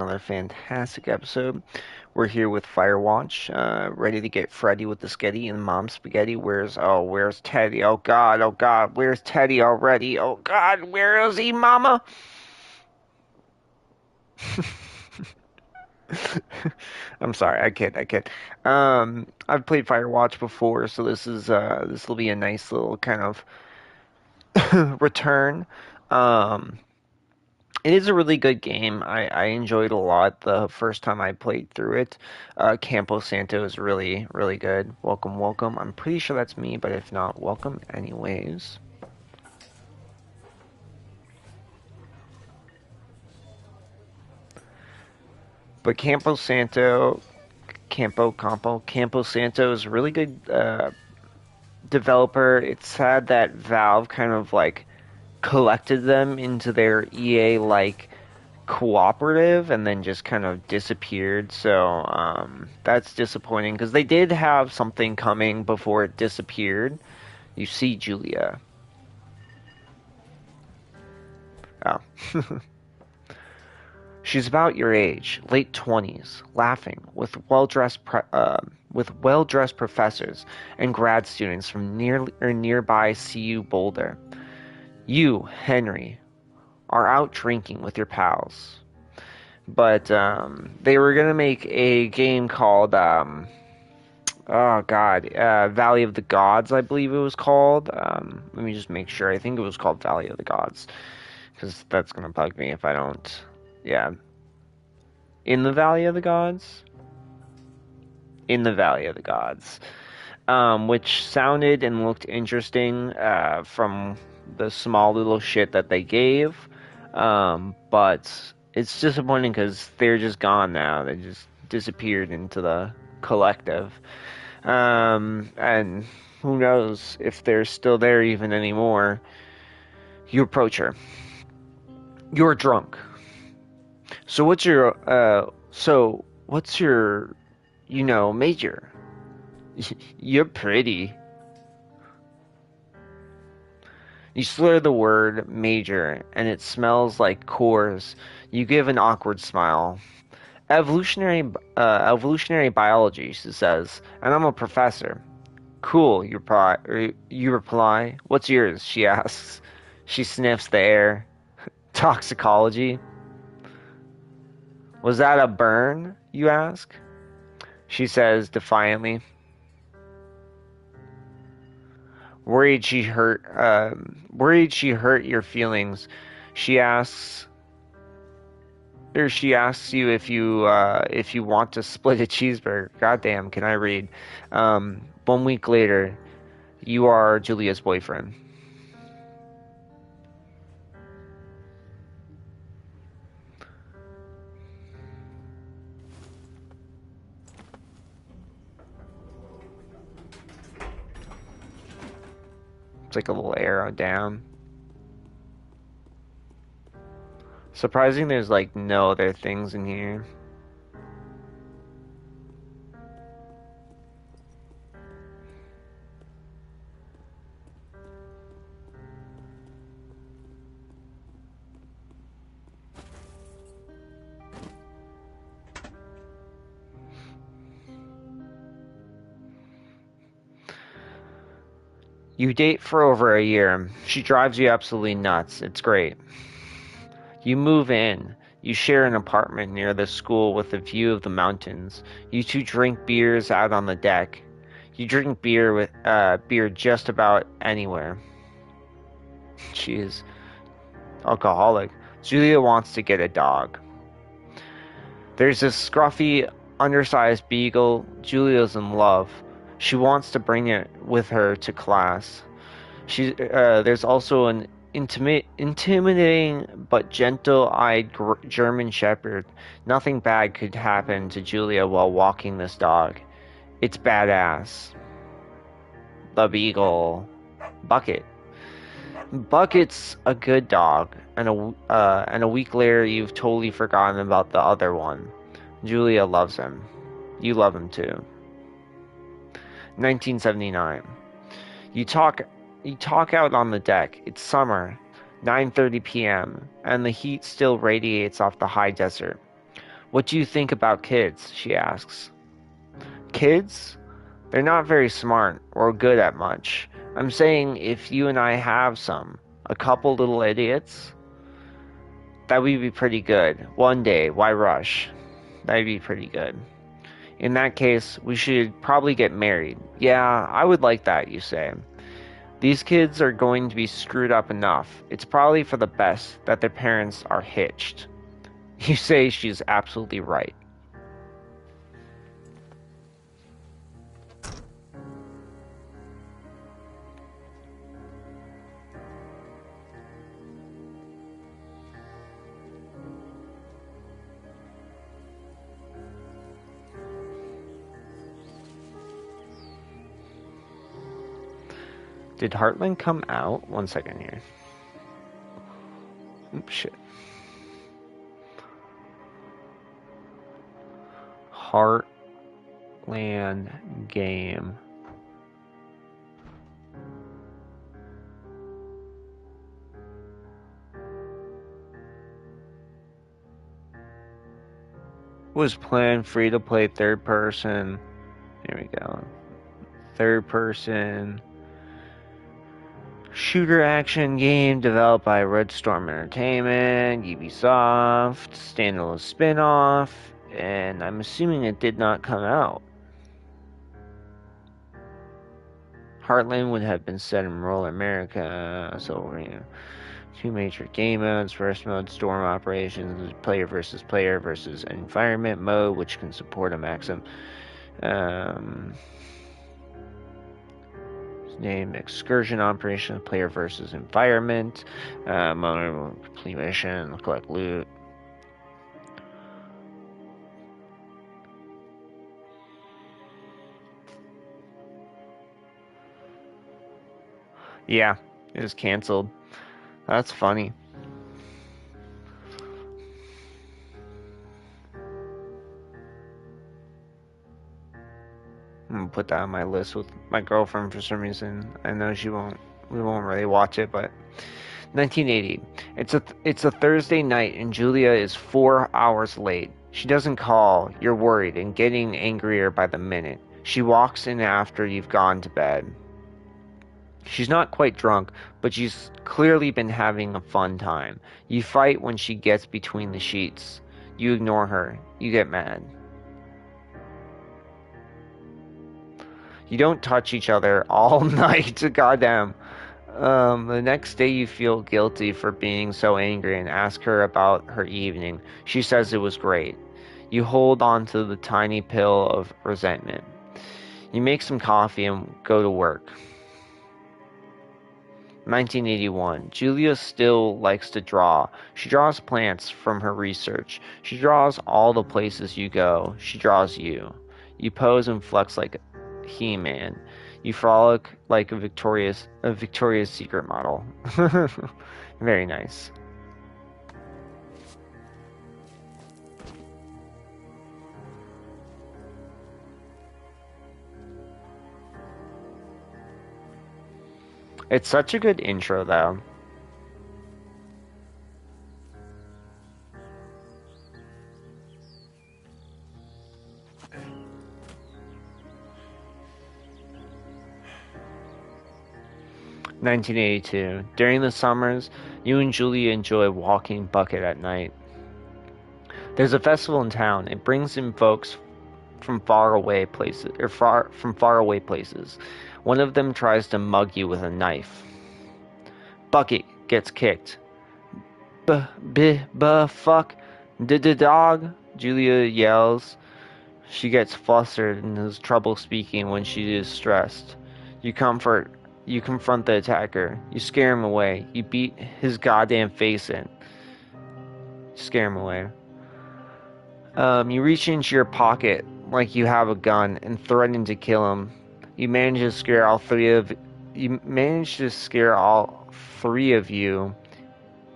another fantastic episode. We're here with Firewatch, ready to get Freddy with the Sketti and Mom Spaghetti. Where's Teddy? Oh God, where's Teddy already? Oh God, where is he, Mama? I'm sorry, I kid. I've played Firewatch before, so this will be a nice little kind of return. Um, It is a really good game. I enjoyed it a lot the first time I played through it. Campo Santo is really, really good. Welcome, welcome. I'm pretty sure that's me, but if not, welcome anyways. But Campo Santo is a really good developer. It's sad that Valve kind of like collected them into their EA like cooperative and then just kind of disappeared. So that's disappointing because they did have something coming before it disappeared. You see Julia. Oh. She's about your age, late 20s, laughing with well-dressed professors and grad students from nearby CU Boulder. You, Henry, are out drinking with your pals. But they were gonna make a game called Valley of the Gods, I believe it was called. Let me just make sure. I think it was called Valley of the Gods, because that's gonna bug me if I don't. Yeah, in the Valley of the Gods, in the Valley of the Gods, which sounded and looked interesting from the small little shit that they gave. But it's disappointing because they're just gone now. They just disappeared into the collective. And who knows if they're still there even anymore. You approach her. You're drunk. What's your major? You're pretty. You slur the word major, and it smells like Coors. You give an awkward smile. Evolutionary biology, she says, and I'm a professor. Cool, you reply. What's yours? She asks. She sniffs the air. Toxicology. Was that a burn? You ask. She says defiantly. Worried she hurt your feelings. She asks, she asks you if you want to split a cheeseburger. Goddamn, can I read? 1 week later, you are Julia's boyfriend. It's like a little arrow down. Surprising there's like no other things in here. You date for over a year. She drives you absolutely nuts. It's great. You move in. You share an apartment near the school with a view of the mountains. You two drink beers out on the deck. You drink beer just about anywhere. She is alcoholic. Julia wants to get a dog. There's this scruffy, undersized beagle. Julia's in love. She wants to bring it with her to class. There's also an intimidating but gentle-eyed German Shepherd. Nothing bad could happen to Julia while walking this dog. It's badass. The beagle. Bucket. Bucket's a good dog, and a week later you've totally forgotten about the other one. Julia loves him. You love him too. 1979. You talk out on the deck. It's summer, 9:30 p.m., and the heat still radiates off the high desert. What do you think about kids? She asks. Kids? They're not very smart or good at much. I'm saying if you and I have some, a couple little idiots, that would be pretty good. One day, why rush? That'd be pretty good. In that case, we should probably get married. Yeah, I would like that, you say. These kids are going to be screwed up enough. It's probably for the best that their parents are hitched. You say she's absolutely right. Did Heartland come out? 1 second here. Oops, shit. Heartland game. Was planned free to play third person. Here we go. Third person shooter action game developed by Red Storm Entertainment, Ubisoft, standalone spin-off, and I'm assuming it did not come out. Heartland would have been set in rural America, so you know, 2 major game modes. First mode, storm operations, player versus environment mode, which can support a maximum name excursion operation, player versus environment, complete mission, collect loot. Yeah, it was canceled. That's funny. I'm gonna put that on my list with my girlfriend for some reason. I know we won't really watch it, but 1980. It's a Thursday night and Julia is 4 hours late. She doesn't call. You're worried and getting angrier by the minute. She walks in after you've gone to bed. She's not quite drunk, but she's clearly been having a fun time. You fight when she gets between the sheets. You ignore her. You get mad. You don't touch each other all night. Goddamn. The next day you feel guilty for being so angry and ask her about her evening. She says it was great. You hold on to the tiny pill of resentment. You make some coffee and go to work. 1981. Julia still likes to draw. She draws plants from her research. She draws all the places you go. She draws you. You pose and flex like He-Man. You frolic like a Victoria's Secret model. Very nice. It's such a good intro, though. (1982) During the summers, you and Julia enjoy walking Bucket at night. There's a festival in town. It brings in folks from faraway places. One of them tries to mug you with a knife. Bucket gets kicked. Fuck. Dog. Julia yells. She gets flustered and has trouble speaking when she is stressed. You confront the attacker. You scare him away. You beat his goddamn face in. Scare him away. You reach into your pocket like you have a gun and threaten to kill him. You manage to scare all three of you.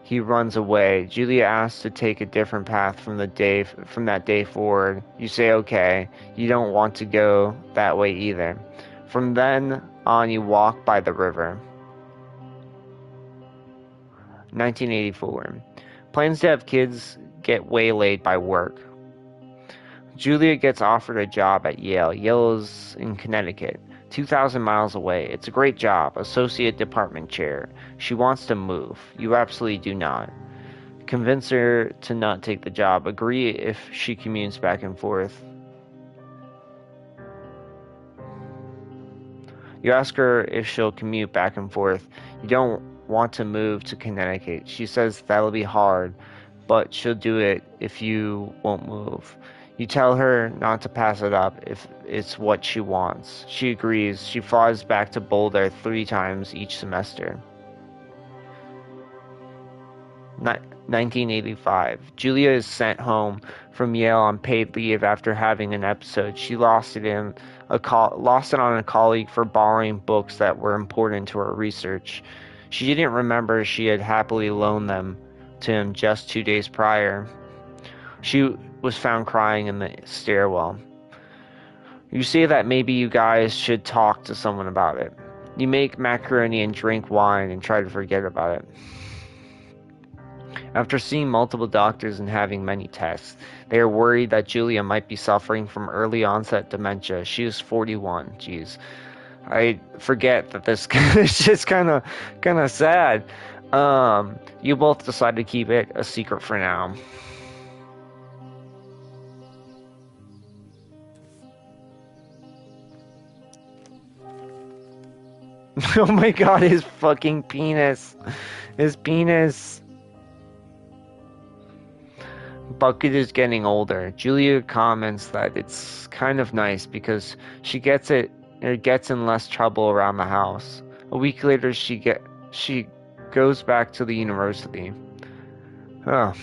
He runs away. Julia asks to take a different path from that day forward. You say okay. You don't want to go that way either. From then on, you walk by the river. 1984. Plans to have kids get waylaid by work. Julia gets offered a job at Yale. Yale is in Connecticut, 2,000 miles away. It's a great job, associate department chair. She wants to move. You absolutely do not. Convince her to not take the job. Agree if she commutes back and forth. You ask her if she'll commute back and forth. You don't want to move to Connecticut. She says that'll be hard, but she'll do it if you won't move. You tell her not to pass it up if it's what she wants. She agrees. She flies back to Boulder 3 times each semester. 1985. Julia is sent home from Yale on paid leave after having an episode. She lost it on a colleague for borrowing books that were important to her research. She didn't remember she had happily loaned them to him just 2 days prior. She was found crying in the stairwell. You say that maybe you guys should talk to someone about it. You make macaroni and drink wine and try to forget about it. After seeing multiple doctors and having many tests, they are worried that Julia might be suffering from early onset dementia. She is 41. Jeez. I forget that this is just kind of sad. You both decide to keep it a secret for now. Oh my god, his fucking penis. His penis. Bucket is getting older. Julia comments that it's kind of nice because she gets in less trouble around the house. A week later, she goes back to the university. Oh.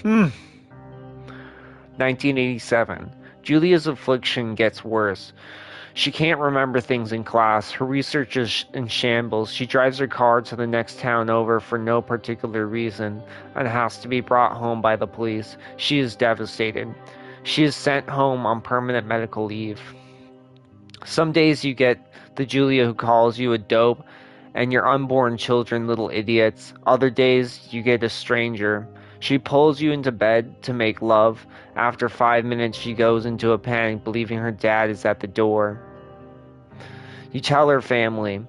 1987. Julia's affliction gets worse. She can't remember things in class. Her research is in shambles. She drives her car to the next town over for no particular reason and has to be brought home by the police. She is devastated. She is sent home on permanent medical leave. Some days you get the Julia who calls you a dope and your unborn children little idiots. Other days you get a stranger. She pulls you into bed to make love. After 5 minutes, she goes into a panic, believing her dad is at the door. You tell her family.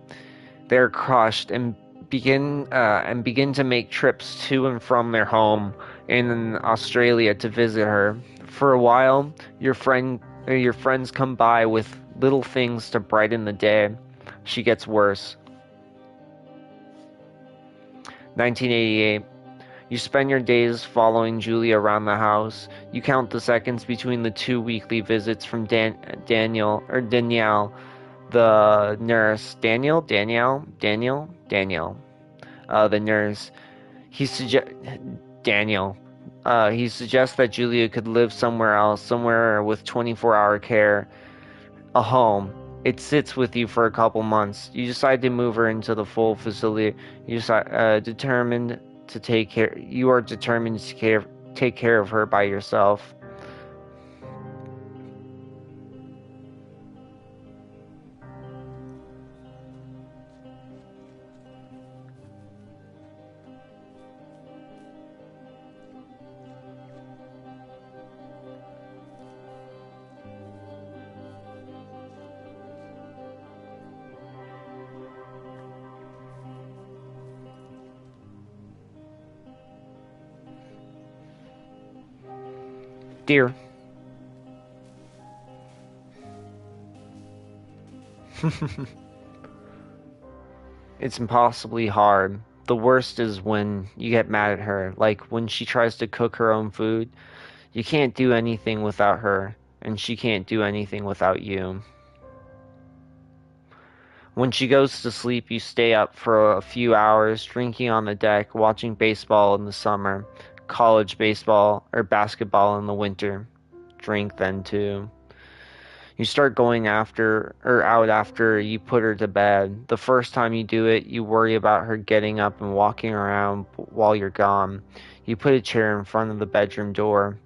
They're crushed and begin to make trips to and from their home in Australia to visit her. For a while, your friends come by with little things to brighten the day. She gets worse. 1988. You spend your days following Julia around the house. You count the seconds between the 2 weekly visits from Danielle, the nurse. Danielle, the nurse. Daniel. He suggests that Julia could live somewhere else, somewhere with 24-hour care, a home. It sits with you for a couple months. You decide to move her into the full facility. You are determined to take care of her by yourself. Dear. It's impossibly hard. The worst is when you get mad at her, like when she tries to cook her own food. You can't do anything without her, and she can't do anything without you. When she goes to sleep, you stay up for a few hours, drinking on the deck, watching baseball in the summer, college baseball or basketball in the winter. Drink then too. You start going out after you put her to bed. The first time you do it, you worry about her getting up and walking around while you're gone. You put a chair in front of the bedroom door.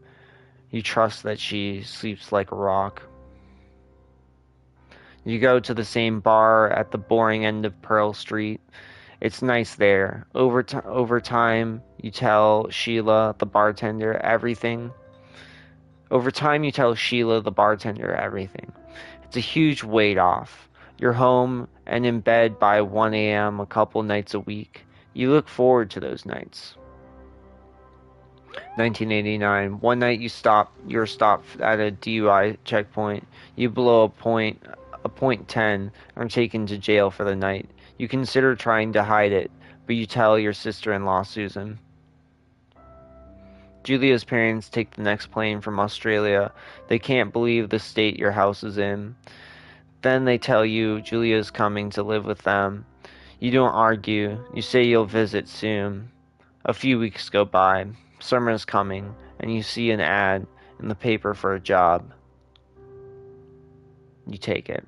You trust that she sleeps like a rock. You go to the same bar at the boring end of Pearl Street. It's nice there. Over time, you tell Sheila, the bartender, everything. Over time, you tell Sheila, the bartender, everything. It's a huge weight off. You're home and in bed by 1 a.m. a couple nights a week. You look forward to those nights. 1989. One night you're stopped at a DUI checkpoint. You blow a point 10, and are taken to jail for the night. You consider trying to hide it, but you tell your sister-in-law, Susan. Julia's parents take the next plane from Australia. They can't believe the state your house is in. Then they tell you Julia's coming to live with them. You don't argue. You say you'll visit soon. A few weeks go by. Summer's coming, and you see an ad in the paper for a job. You take it.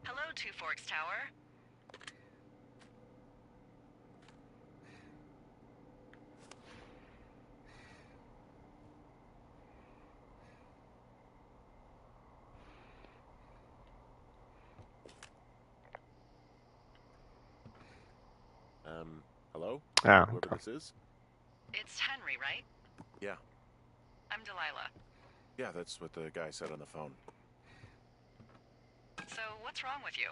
Hello, Two Forks Tower. Hello? Oh, Whoever okay. this is? It's Henry, right? Yeah. I'm Delilah. Yeah, that's what the guy said on the phone. So, what's wrong with you?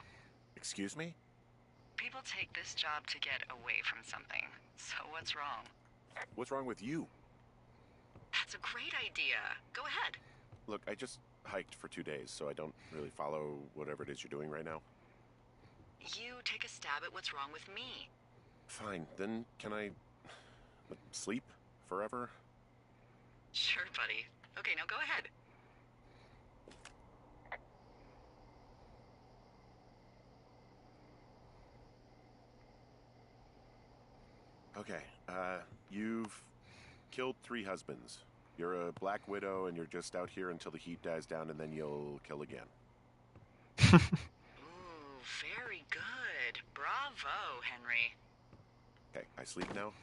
Excuse me? People take this job to get away from something. So, what's wrong? What's wrong with you? That's a great idea. Go ahead. Look, I just hiked for 2 days, so I don't really follow whatever it is you're doing right now. You take a stab at what's wrong with me. Fine, then can I sleep forever? Sure, buddy. Okay, now go ahead. Okay, you've killed 3 husbands. You're a black widow and you're just out here until the heat dies down and then you'll kill again. Ooh, very good. Bravo, Henry. Okay, I sleep now?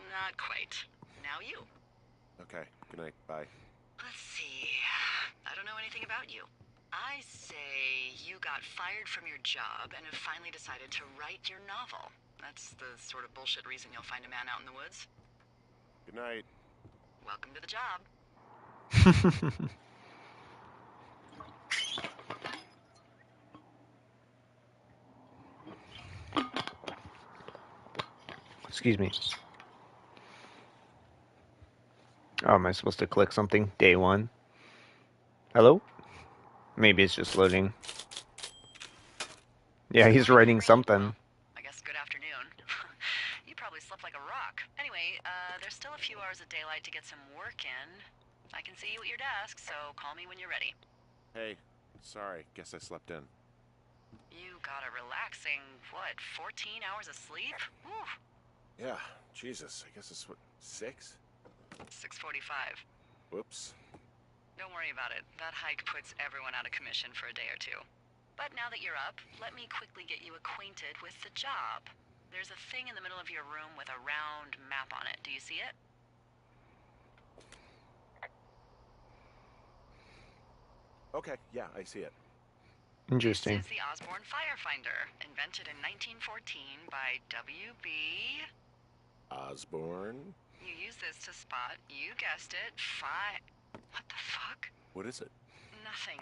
Not quite. Now you. Okay, good night, bye. Let's see. I don't know anything about you. I say you got fired from your job and have finally decided to write your novel. That's the sort of bullshit reason you'll find a man out in the woods. Good night. Welcome to the job. Excuse me. Oh, am I supposed to click something? Day 1. Hello? Maybe it's just loading. Yeah, he's writing something. I guess good afternoon. You probably slept like a rock. Anyway, there's still a few hours of daylight to get some work in. I can see you at your desk, so call me when you're ready. Hey, sorry, guess I slept in. You got a relaxing, 14 hours of sleep? Whew. Yeah, Jesus, I guess it's what, 6? 6:45. Whoops. Don't worry about it. That hike puts everyone out of commission for a day or two. But now that you're up, let me quickly get you acquainted with the job. There's a thing in the middle of your room with a round map on it. Do you see it? Okay, yeah, I see it. Interesting. This is the Osborne Firefinder, invented in 1914 by W.B. Osborne? You use this to spot, you guessed it, What the fuck? What is it? Nothing.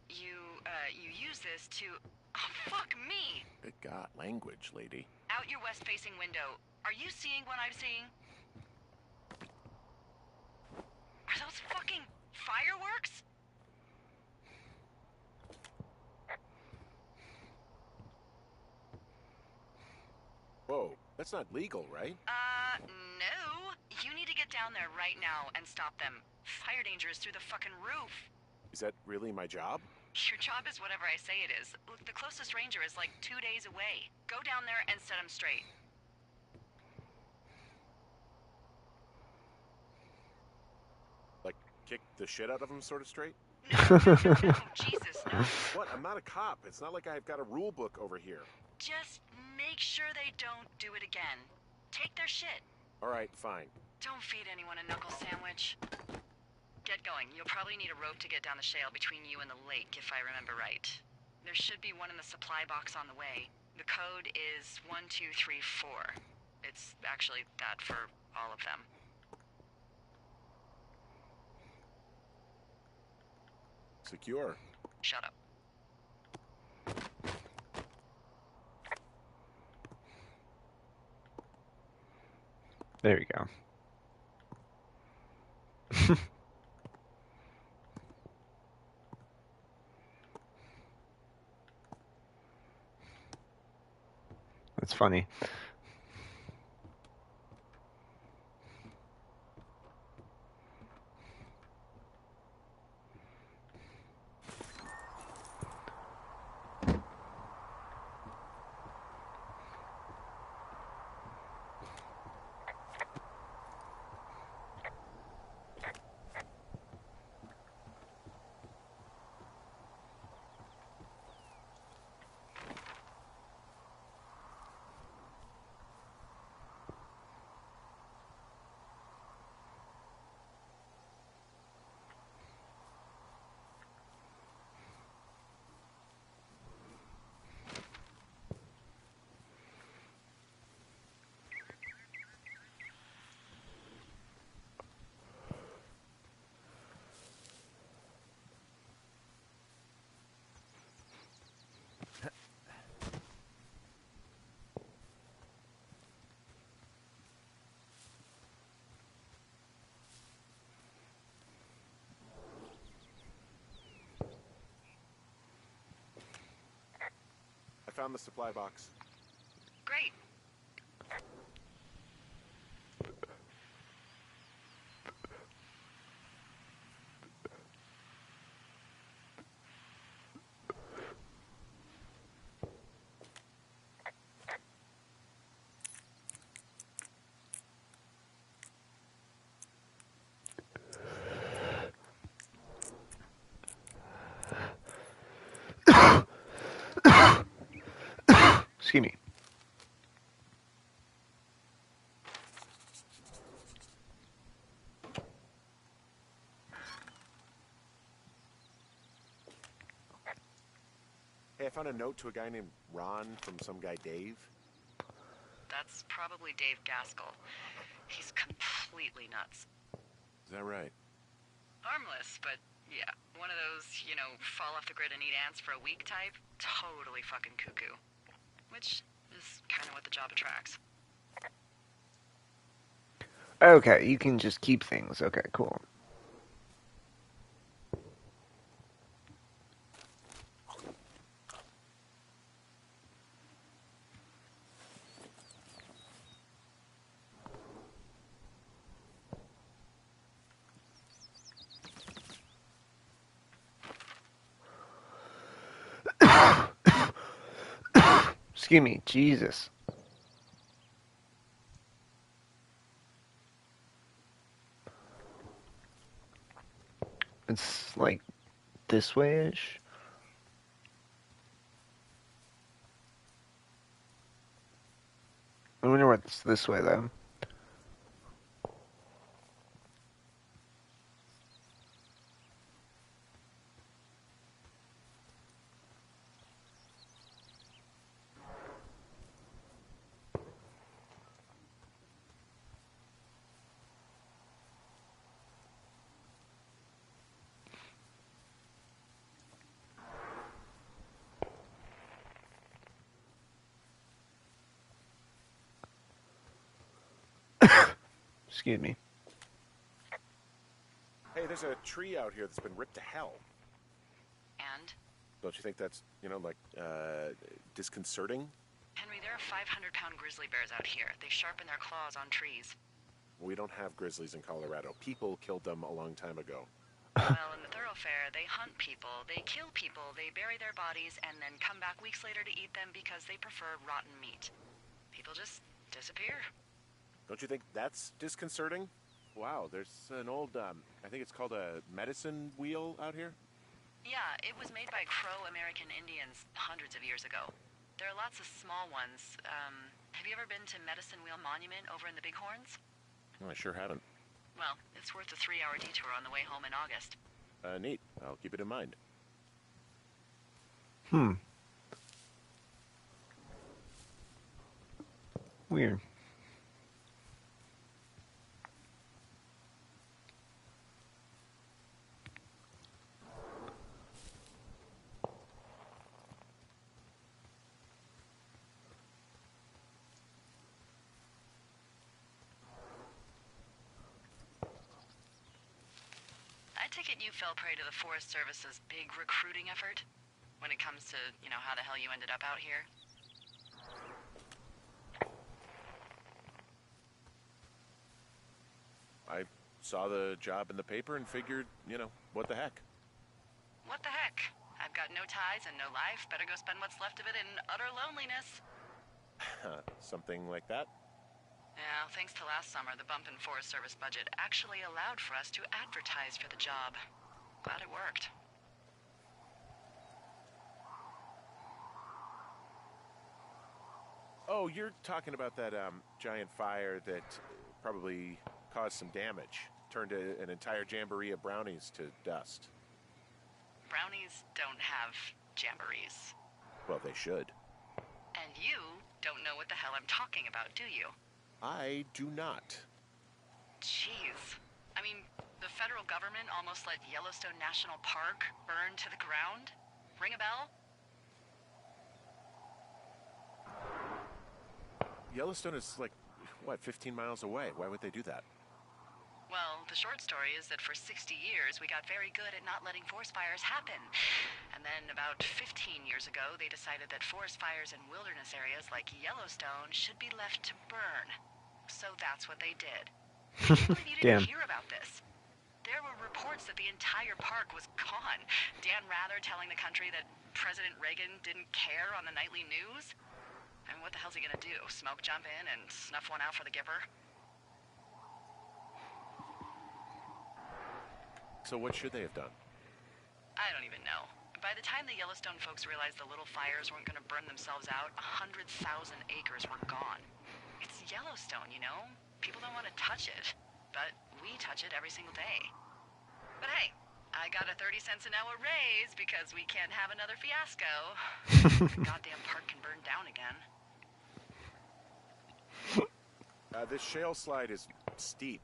You use this to... Oh, fuck me! Good God, language, lady. Out your west-facing window. Are you seeing what I'm seeing? Are those fucking fireworks? Whoa, that's not legal, right? No. down there right now and stop them. Fire danger is through the fucking roof. Is that really my job? Your job is whatever I say it is. Look, the closest ranger is like 2 days away. Go down there and set him straight. Like, kick the shit out of him sort of straight? No, Jesus, no. What? I'm not a cop. It's not like I've got a rule book over here. Just make sure they don't do it again. Take their shit. All right, fine. Don't feed anyone a knuckle sandwich. Get going. You'll probably need a rope to get down the shale between you and the lake, if I remember right. There should be one in the supply box on the way. The code is 1234. It's actually that for all of them. Secure. Shut up. There you go. That's funny. I found the supply box. Great. Excuse me. Hey, I found a note to a guy named Ron from some guy Dave. That's probably Dave Gaskell. He's completely nuts. Is that right? Harmless, but yeah, one of those, you know, fall off the grid and eat ants for a week type. Totally fucking cuckoo. Which is kind of what the job attracts. Okay, you can just keep things. Okay, cool. Excuse me, Jesus. It's like this way-ish. I wonder what's this way, though. Excuse me. Hey, there's a tree out here that's been ripped to hell. And? Don't you think that's, like, disconcerting? Henry, there are 500-pound grizzly bears out here. They sharpen their claws on trees. We don't have grizzlies in Colorado. People killed them a long time ago. Well, in the thoroughfare, they hunt people, they kill people, they bury their bodies, and then come back weeks later to eat them because they prefer rotten meat. People just disappear. Don't you think that's disconcerting? Wow, there's an old, I think it's called a medicine wheel out here? Yeah, it was made by Crow American Indians hundreds of years ago. There are lots of small ones. Have you ever been to Medicine Wheel Monument over in the Bighorns? Oh, I sure haven't. Well, it's worth a 3-hour detour on the way home in August. Neat. I'll keep it in mind. Weird. I take it you fell prey to the Forest Service's big recruiting effort? When it comes to, how the hell you ended up out here? I saw the job in the paper and figured, what the heck? What the heck? I've got no ties and no life. Better go spend what's left of it in utter loneliness. Something like that? Yeah, thanks to last summer, the bump in Forest Service budget actually allowed for us to advertise for the job. Glad it worked. Oh, you're talking about that giant fire that probably caused some damage. Turned an entire jamboree of brownies to dust. Brownies don't have jamborees. Well, they should. And you don't know what the hell I'm talking about, do you? I do not. Jeez. I mean, the federal government almost let Yellowstone National Park burn to the ground? Ring a bell? Yellowstone is like, 15 miles away? Why would they do that? Well, the short story is that for 60 years, we got very good at not letting forest fires happen. And then about 15 years ago, they decided that forest fires in wilderness areas like Yellowstone should be left to burn. So that's what they did. I can't believe you didn't hear about this. There were reports that the entire park was gone. Dan Rather telling the country that President Reagan didn't care on the nightly news. And what the hell's he gonna do? Smoke jump in and snuff one out for the Gipper? So what should they have done? I don't even know. By the time the Yellowstone folks realized the little fires weren't gonna burn themselves out, 100,000 acres were gone. It's Yellowstone, People don't want to touch it. But we touch it every single day. But hey, I got a 30 cents an hour raise because we can't have another fiasco. The goddamn park can burn down again. This shale slide is steep.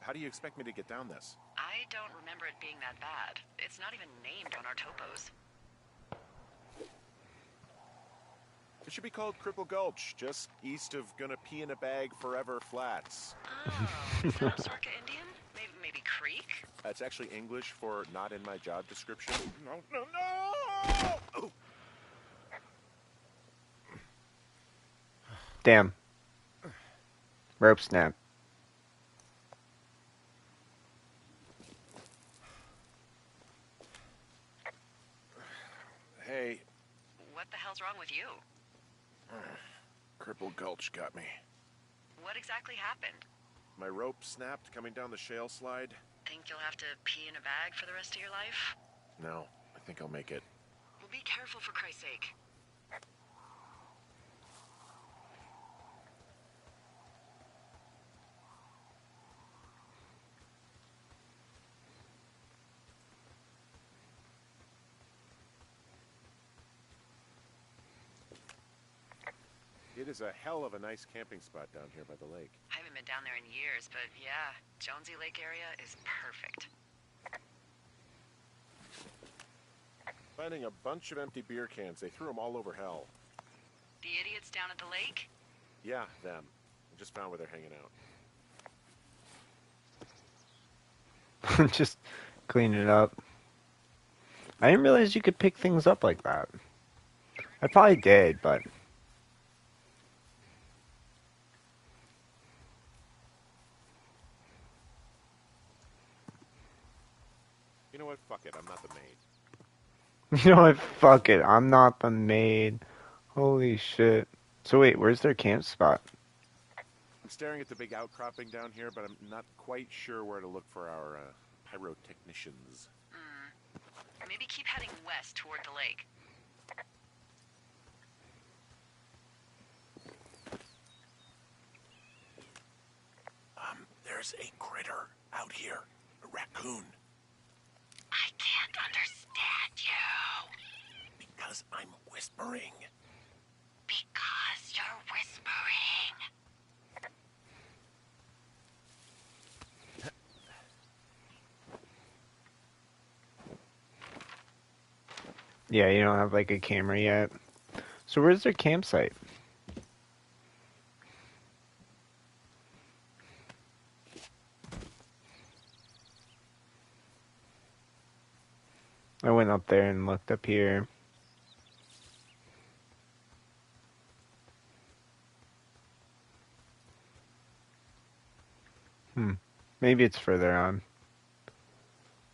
How do you expect me to get down this? I don't remember it being that bad. It's not even named on our topos. It should be called Cripple Gulch, just east of Gonna Pee in a Bag Forever Flats. Oh, is that Osarka Indian? Maybe Creek? That's actually English for not in my job description. No! Oh. Damn. Rope snap. Hey. What the hell's wrong with you? Cripple Gulch got me. What exactly happened? My rope snapped coming down the shale slide. Think you'll have to pee in a bag for the rest of your life? No, I think I'll make it. Well, be careful for Christ's sake. It is a hell of a nice camping spot down here by the lake. I haven't been down there in years, but yeah, Jonesy Lake area is perfect. Finding a bunch of empty beer cans. They threw them all over hell. The idiots down at the lake? Yeah, them. I just found where they're hanging out. Just clean it up. I didn't realize you could pick things up like that. I probably did, but... You know what? Fuck it. I'm not the maid. You know what? Fuck it. I'm not the maid. Holy shit. So wait, where's their camp spot? I'm staring at the big outcropping down here, but I'm not quite sure where to look for our pyrotechnicians. Maybe keep heading west toward the lake. There's a critter out here. A raccoon. I can't understand you. Because I'm whispering. Because you're whispering. Yeah, you don't have like a camera yet. So where's their campsite? I went up there and looked up here. Maybe it's further on.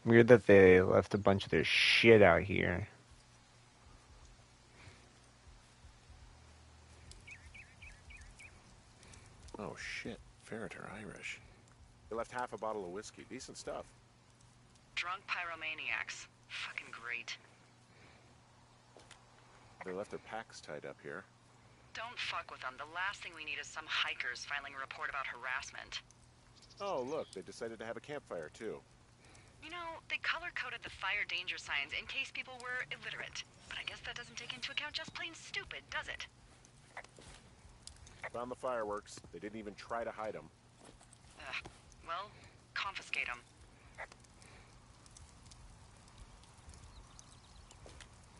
Weird that they left a bunch of their shit out here. Oh shit, Ferret are Irish. They left half a bottle of whiskey. Decent stuff. Drunk pyromaniacs. Fucking great. They left their packs tied up here. Don't fuck with them. The last thing we need is some hikers filing a report about harassment. Oh, look, they decided to have a campfire, too. You know, they color-coded the fire danger signs in case people were illiterate. But I guess that doesn't take into account just plain stupid, does it? Found the fireworks. They didn't even try to hide them. Well, confiscate them.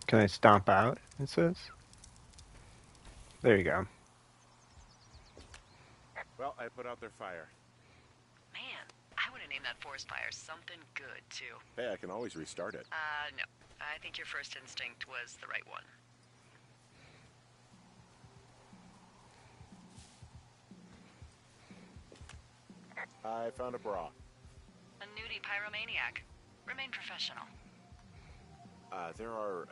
Can I stomp out, it says? There you go. Well, I put out their fire. Man, I would have named that forest fire something good, too. Hey, I can always restart it. No. I think your first instinct was the right one. I found a bra. A nudie pyromaniac. Remain professional. There are,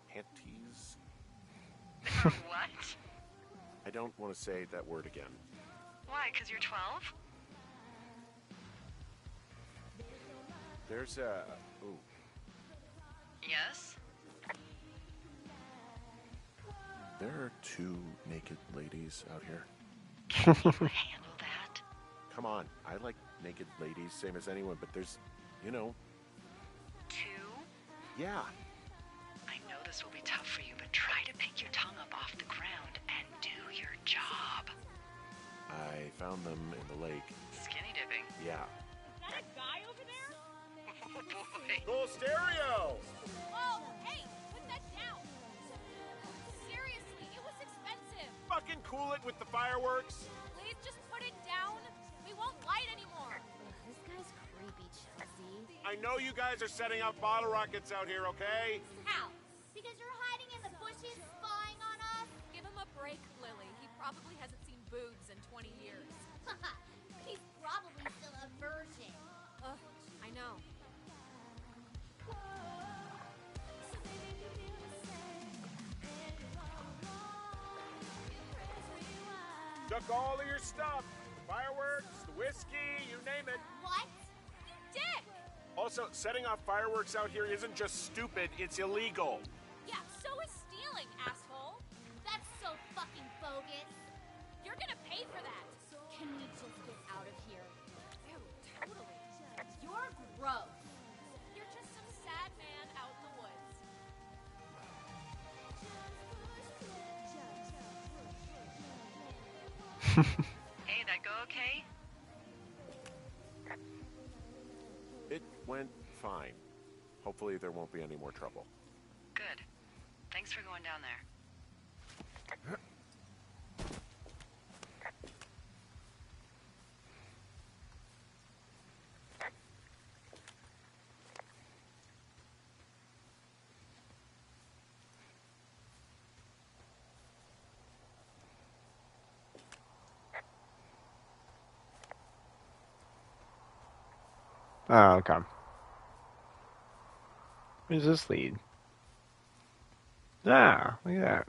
panties? Or what? I don't want to say that word again. Why, 'cause you're 12? There's a... Ooh. Yes? There are 2 naked ladies out here. Can you handle that? Come on, I like naked ladies, same as anyone, but there's, you know... 2? Yeah. I know this will be tough for you, but try to pick your tongue up off the ground and do your job. I found them in the lake. Skinny dipping. Yeah. Is that a guy over there? Oh boy. Cool stereo! Whoa, hey, put that down. Seriously, it was expensive. Fucking cool it with the fireworks! Please just put it down. We won't light anymore. This guy's creepy, Chelsea. I know you guys are setting up bottle rockets out here, okay? How? Because you're hiding in the bushes spying on us? Give him a break, Lily. He probably hasn't seen boobs in 20 years. He's probably still a virgin. Ugh, I know. Took all of your stuff. The fireworks, the whiskey, you name it. What? You dick! Also, setting off fireworks out here isn't just stupid, it's illegal. Yeah, so is stealing, asshole. That's so fucking bogus. You're gonna pay for that. Can we just get out of here? Ew, totally. You're gross. You're just some sad man out in the woods. Hey, that go okay? It went fine. Hopefully there won't be any more trouble. Good. Thanks for going down there. Oh, okay. Where's this lead? Ah, look at that.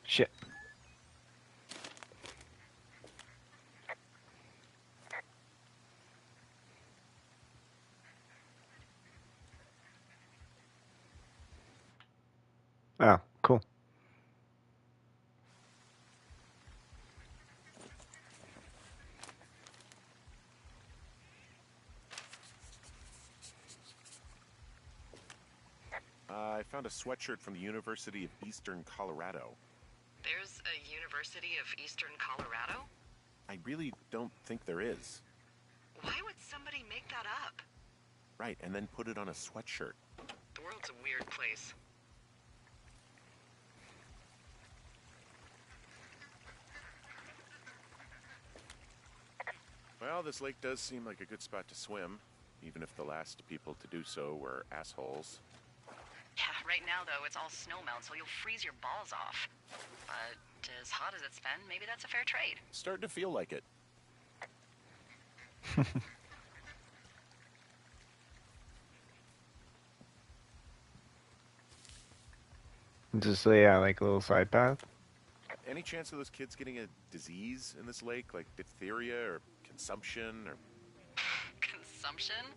Shit. Oh, cool. I found a sweatshirt from the University of Eastern Colorado. There's a University of Eastern Colorado? I really don't think there is. Why would somebody make that up? Right, and then put it on a sweatshirt. The world's a weird place. Well, this lake does seem like a good spot to swim, even if the last people to do so were assholes. Yeah, right now, though, it's all snowmelt, so you'll freeze your balls off. But as hot as it's been, maybe that's a fair trade. Starting to feel like it. Just yeah, like a little side path. Any chance of those kids getting a disease in this lake, like diphtheria or consumption or... Consumption?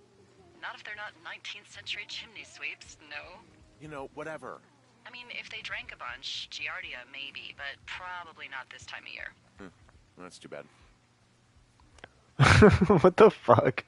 Not if they're not 19th century chimney sweeps, no. You know, whatever. I mean, if they drank a bunch, Giardia maybe, but probably not this time of year. Well, that's too bad. What the fuck?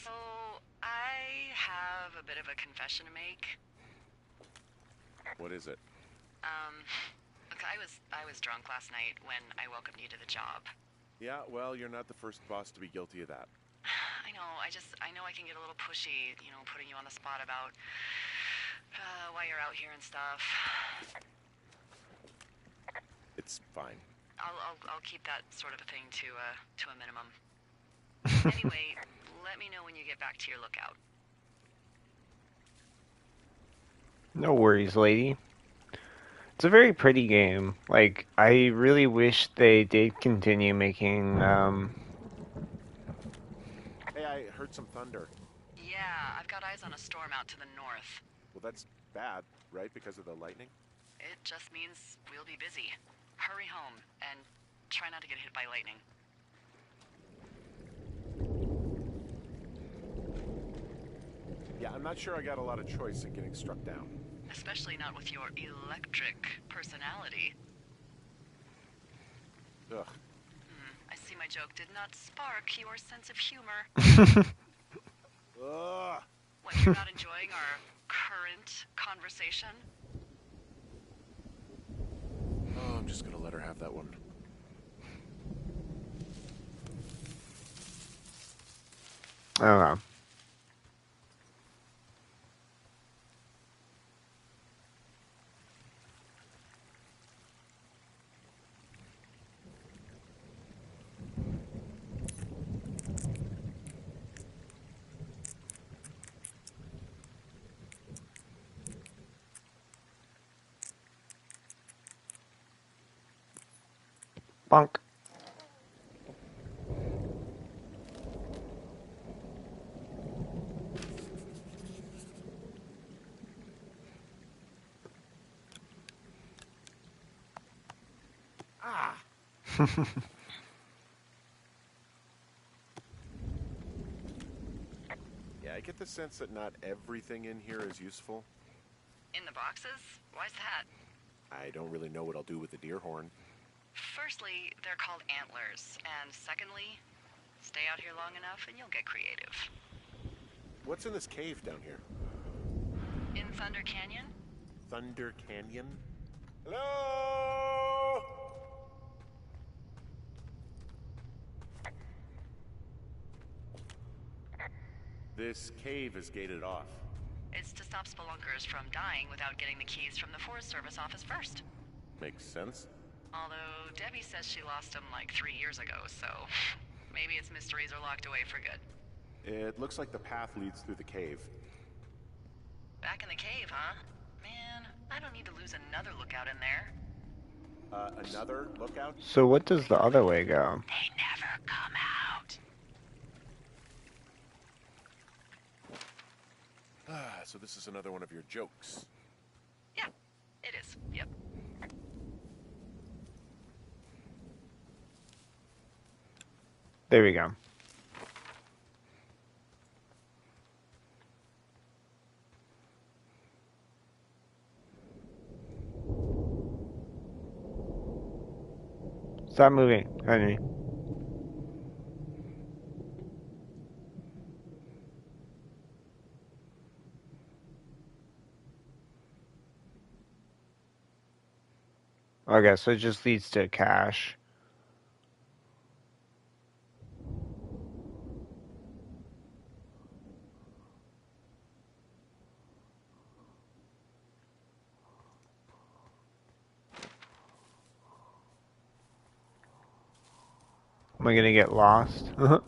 So, I have a bit of a confession to make. What is it? Look, I was drunk last night when I welcomed you to the job. Yeah, well, you're not the first boss to be guilty of that. I know, I know I can get a little pushy, you know, putting you on the spot about why you're out here and stuff. It's fine. I'll keep that sort of a thing to a minimum. Anyway, let me know when you get back to your lookout. No worries, lady. It's a very pretty game. Like, I really wish they did continue making, Hey, I heard some thunder. Yeah, I've got eyes on a storm out to the north. Well, that's bad, right? Because of the lightning? It just means we'll be busy. Hurry home, and try not to get hit by lightning. Yeah, I'm not sure I got a lot of choice in getting struck down. Especially not with your electric personality. Ugh. I see my joke did not spark your sense of humor. Ugh. What, you're not enjoying our current conversation? Oh, I'm just gonna let her have that one. I don't know. Bonk. Ah! Yeah, I get the sense that not everything in here is useful. In the boxes? Why's that? I don't really know what I'll do with the deer horn. Firstly, they're called antlers, and secondly, stay out here long enough and you'll get creative. What's in this cave down here? In Thunder Canyon? Thunder Canyon? Hello? This cave is gated off. It's to stop spelunkers from dying without getting the keys from the Forest Service office first. Makes sense. Although Debbie says she lost them like 3 years ago, so maybe its mysteries are locked away for good. It looks like the path leads through the cave. Back in the cave, huh? Man, I don't need to lose another lookout in there. Another lookout? So what does the other way go? They never come out. So this is another one of your jokes. Yeah, it is. Yep. There we go. Stop moving, Henry. Okay, so it just leads to a cache. Am I gonna get lost? Oh,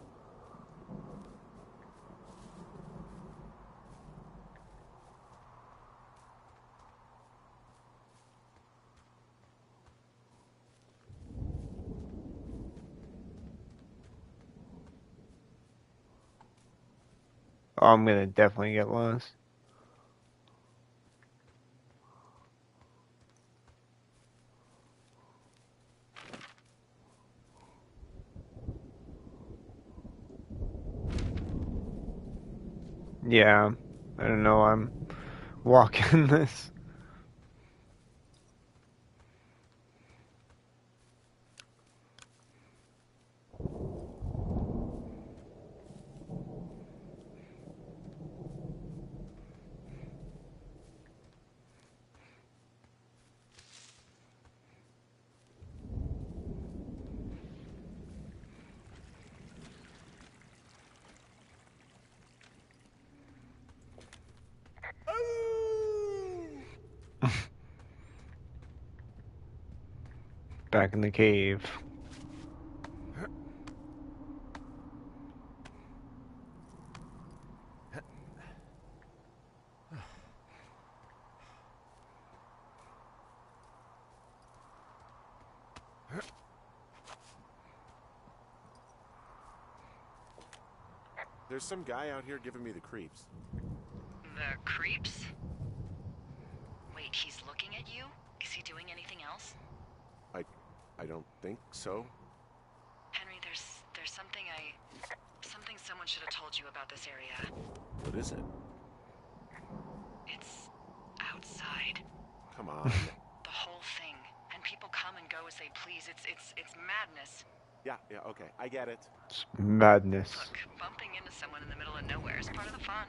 I'm gonna definitely get lost. Yeah, I don't know, I'm walking this. Back in the cave. There's some guy out here giving me the creeps. The creeps? Wait, he's looking at you? Is he doing anything else? I don't think so. Henry, there's something someone should have told you about this area. What is it? It's outside. Come on. The whole thing. And people come and go as they please. It's madness. Yeah, okay, I get it. It's madness. Look, bumping into someone in the middle of nowhere is part of the fun.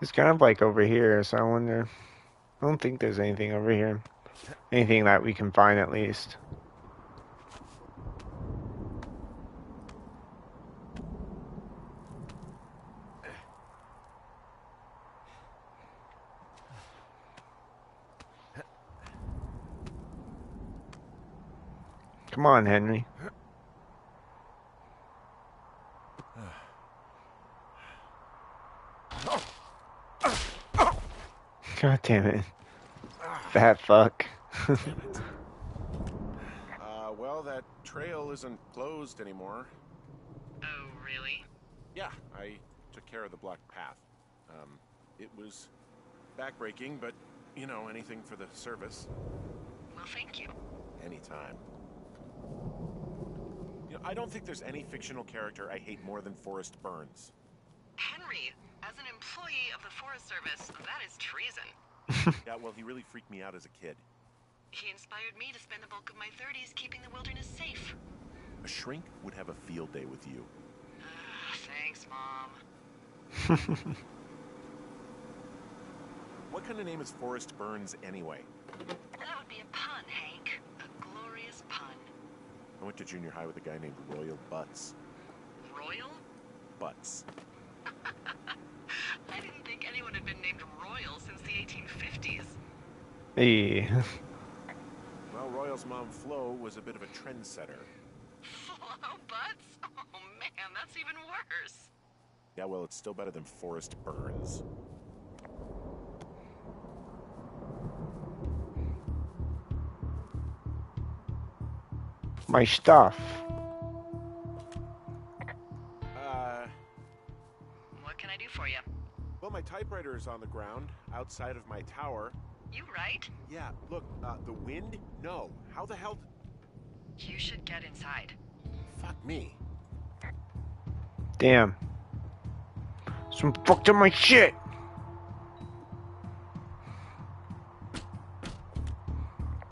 It's kind of like over here, so I wonder. I don't think there's anything over here. Anything that we can find, at least. Come on, Henry. God damn it. That fuck. Well, that trail isn't closed anymore. Oh, really? Yeah, I took care of the blocked path. It was backbreaking, but, you know, anything for the service. Well, thank you. Anytime. You know, I don't think there's any fictional character I hate more than Forrest Burns. Henry, as an employee of the Forest Service, that is treason. Yeah, well, he really freaked me out as a kid. He inspired me to spend the bulk of my 30s keeping the wilderness safe. A shrink would have a field day with you. Thanks, Mom. What kind of name is Forrest Burns anyway? That would be a pun, Hank. A glorious pun. I went to junior high with a guy named Royal Butts. Royal? Butts. I didn't think anyone had been named Royal since the 1850s. Hey. Well, Royal's mom, Flo, was a bit of a trendsetter. Flo Butts? Oh man, that's even worse. Yeah, well, it's still better than Forrest Burns. My stuff. What can I do for you? Well, my typewriter is on the ground, outside of my tower. You right? Yeah, look, the wind? No. How the hell... You should get inside. Fuck me. Damn. Some fucked up my shit.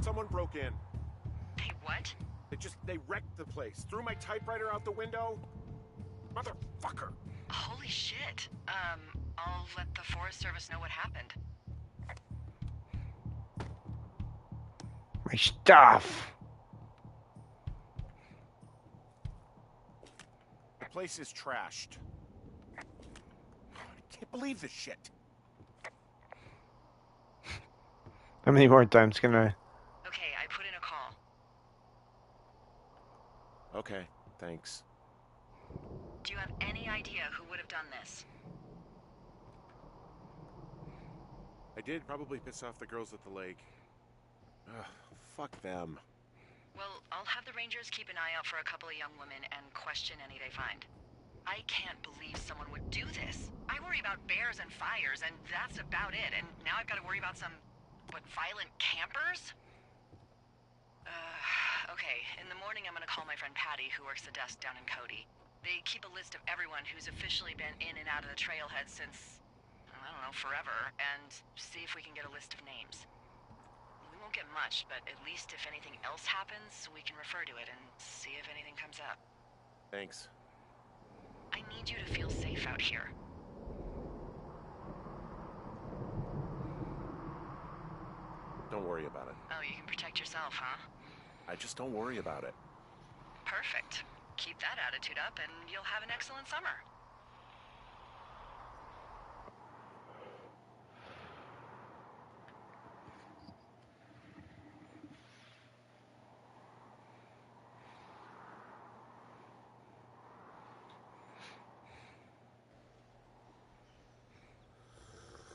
Someone broke in. Hey, what? They wrecked the place. Threw my typewriter out the window. Motherfucker. Holy shit. I'll let the Forest Service know what happened. My stuff. The place is trashed. I can't believe this shit. How many more times can I? Okay, I put in a call. Okay, thanks. Do you have any idea who would have done this? I did probably piss off the girls at the lake. Ugh, fuck them. Well, I'll have the Rangers keep an eye out for a couple of young women and question any they find. I can't believe someone would do this. I worry about bears and fires, and that's about it. And now I've got to worry about some, violent campers? Okay, in the morning I'm gonna call my friend Patty, who works the desk down in Cody. They keep a list of everyone who's officially been in and out of the trailhead since, I don't know, forever, and see if we can get a list of names. We won't get much, but at least if anything else happens, we can refer to it and see if anything comes up. Thanks. I need you to feel safe out here. Don't worry about it. Oh, you can protect yourself, huh? I just don't worry about it. Perfect. Keep that attitude up and you'll have an excellent summer.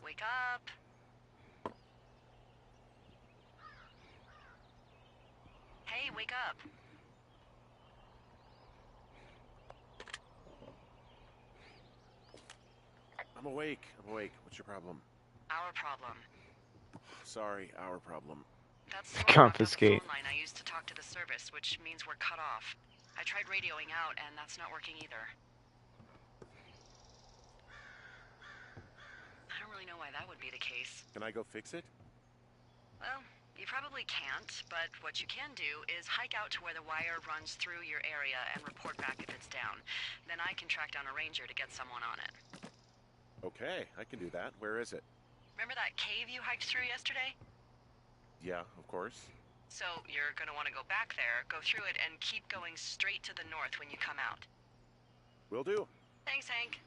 Wake up. Hey, wake up. I'm awake. What's your problem? Our problem. Sorry, our problem. That's the Confiscate. phone line I used to talk to the service, which means we're cut off. I tried radioing out, and that's not working either. I don't really know why that would be the case. Can I go fix it? Well, you probably can't, but what you can do is hike out to where the wire runs through your area and report back if it's down. Then I can track down a ranger to get someone on it. Okay, I can do that. Where is it? Remember that cave you hiked through yesterday? Yeah, of course. So you're gonna want to go back there, go through it, and keep going straight to the north when you come out. Will do. Thanks, Hank.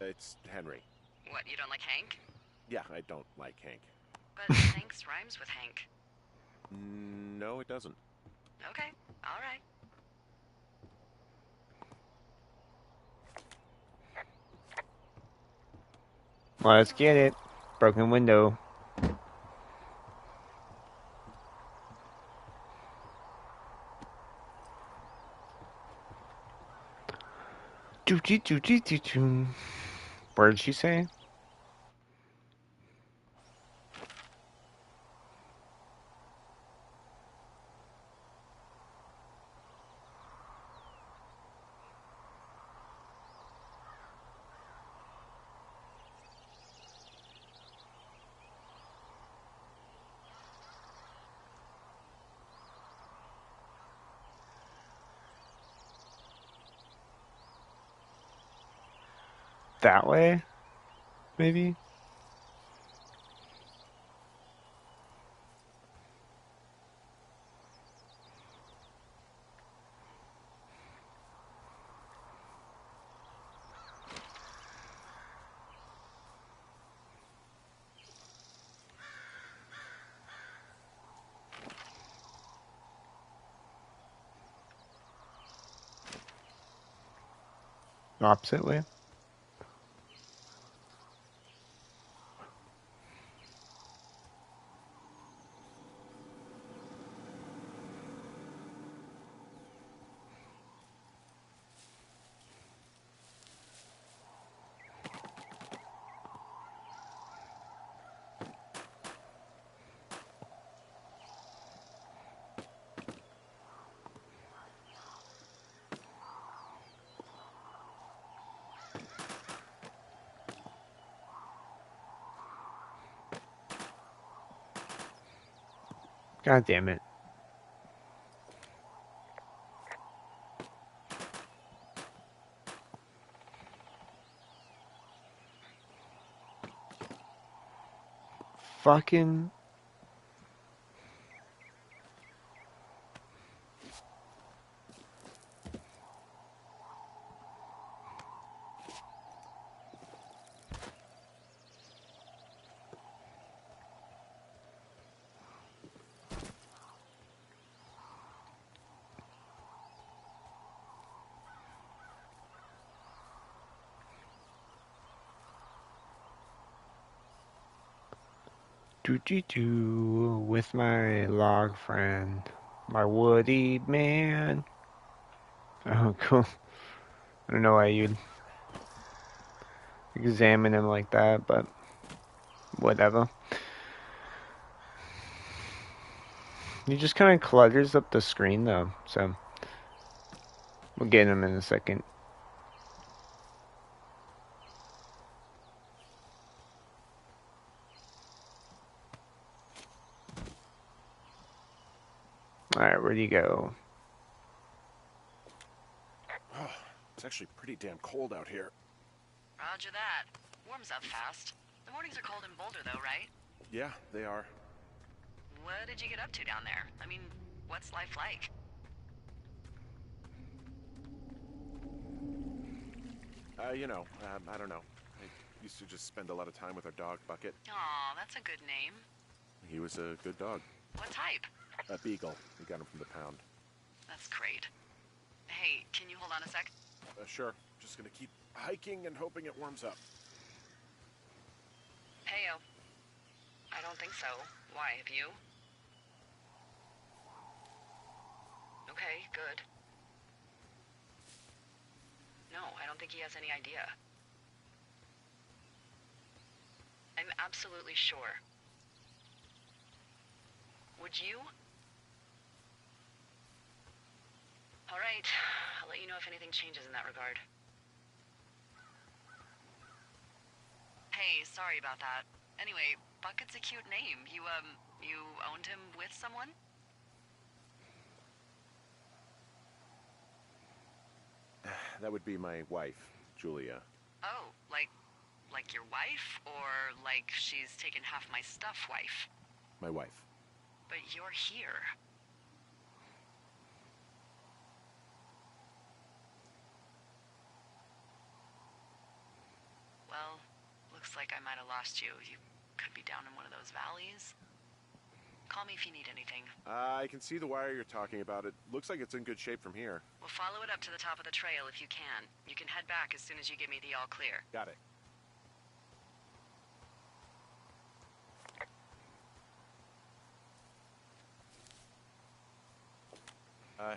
It's Henry. What, you don't like Hank? Yeah, I don't like Hank. But thanks rhymes with Hank. No, it doesn't. Okay, all right. Let's get it. Broken window. Doo-doo-doo-doo-doo-doo. What did she say? That way? Maybe? Opposite way? God damn it. Fucking... Doo-doo-doo. With my log friend. My woody man. Oh, cool. I don't know why you'd examine him like that, but whatever. He just kind of clutters up the screen, though, so we'll get him in a second. Alright, where'd he go? Oh, it's actually pretty damn cold out here. Roger that. Warms up fast. The mornings are cold in Boulder, though, right? Yeah, they are. What did you get up to down there? I mean, what's life like? I don't know. I used to just spend a lot of time with our dog, Bucket. Aw, that's a good name. He was a good dog. What type? A beagle. We got him from the pound. That's great. Hey, can you hold on a sec? Sure. Just gonna keep hiking and hoping it warms up. Heyo. I don't think so. Why, have you? Okay, good. No, I don't think he has any idea. I'm absolutely sure. Would you? All right. I'll let you know if anything changes in that regard. Hey, sorry about that. Anyway, Bucket's a cute name. You owned him with someone? That would be my wife, Julia. Oh, like your wife? Or like she's taken half my stuff wife? My wife. But you're here. Well, looks like I might have lost you. You could be down in one of those valleys. Call me if you need anything. I can see the wire you're talking about. It looks like it's in good shape from here. We'll follow it up to the top of the trail if you can. You can head back as soon as you give me the all clear. Got it.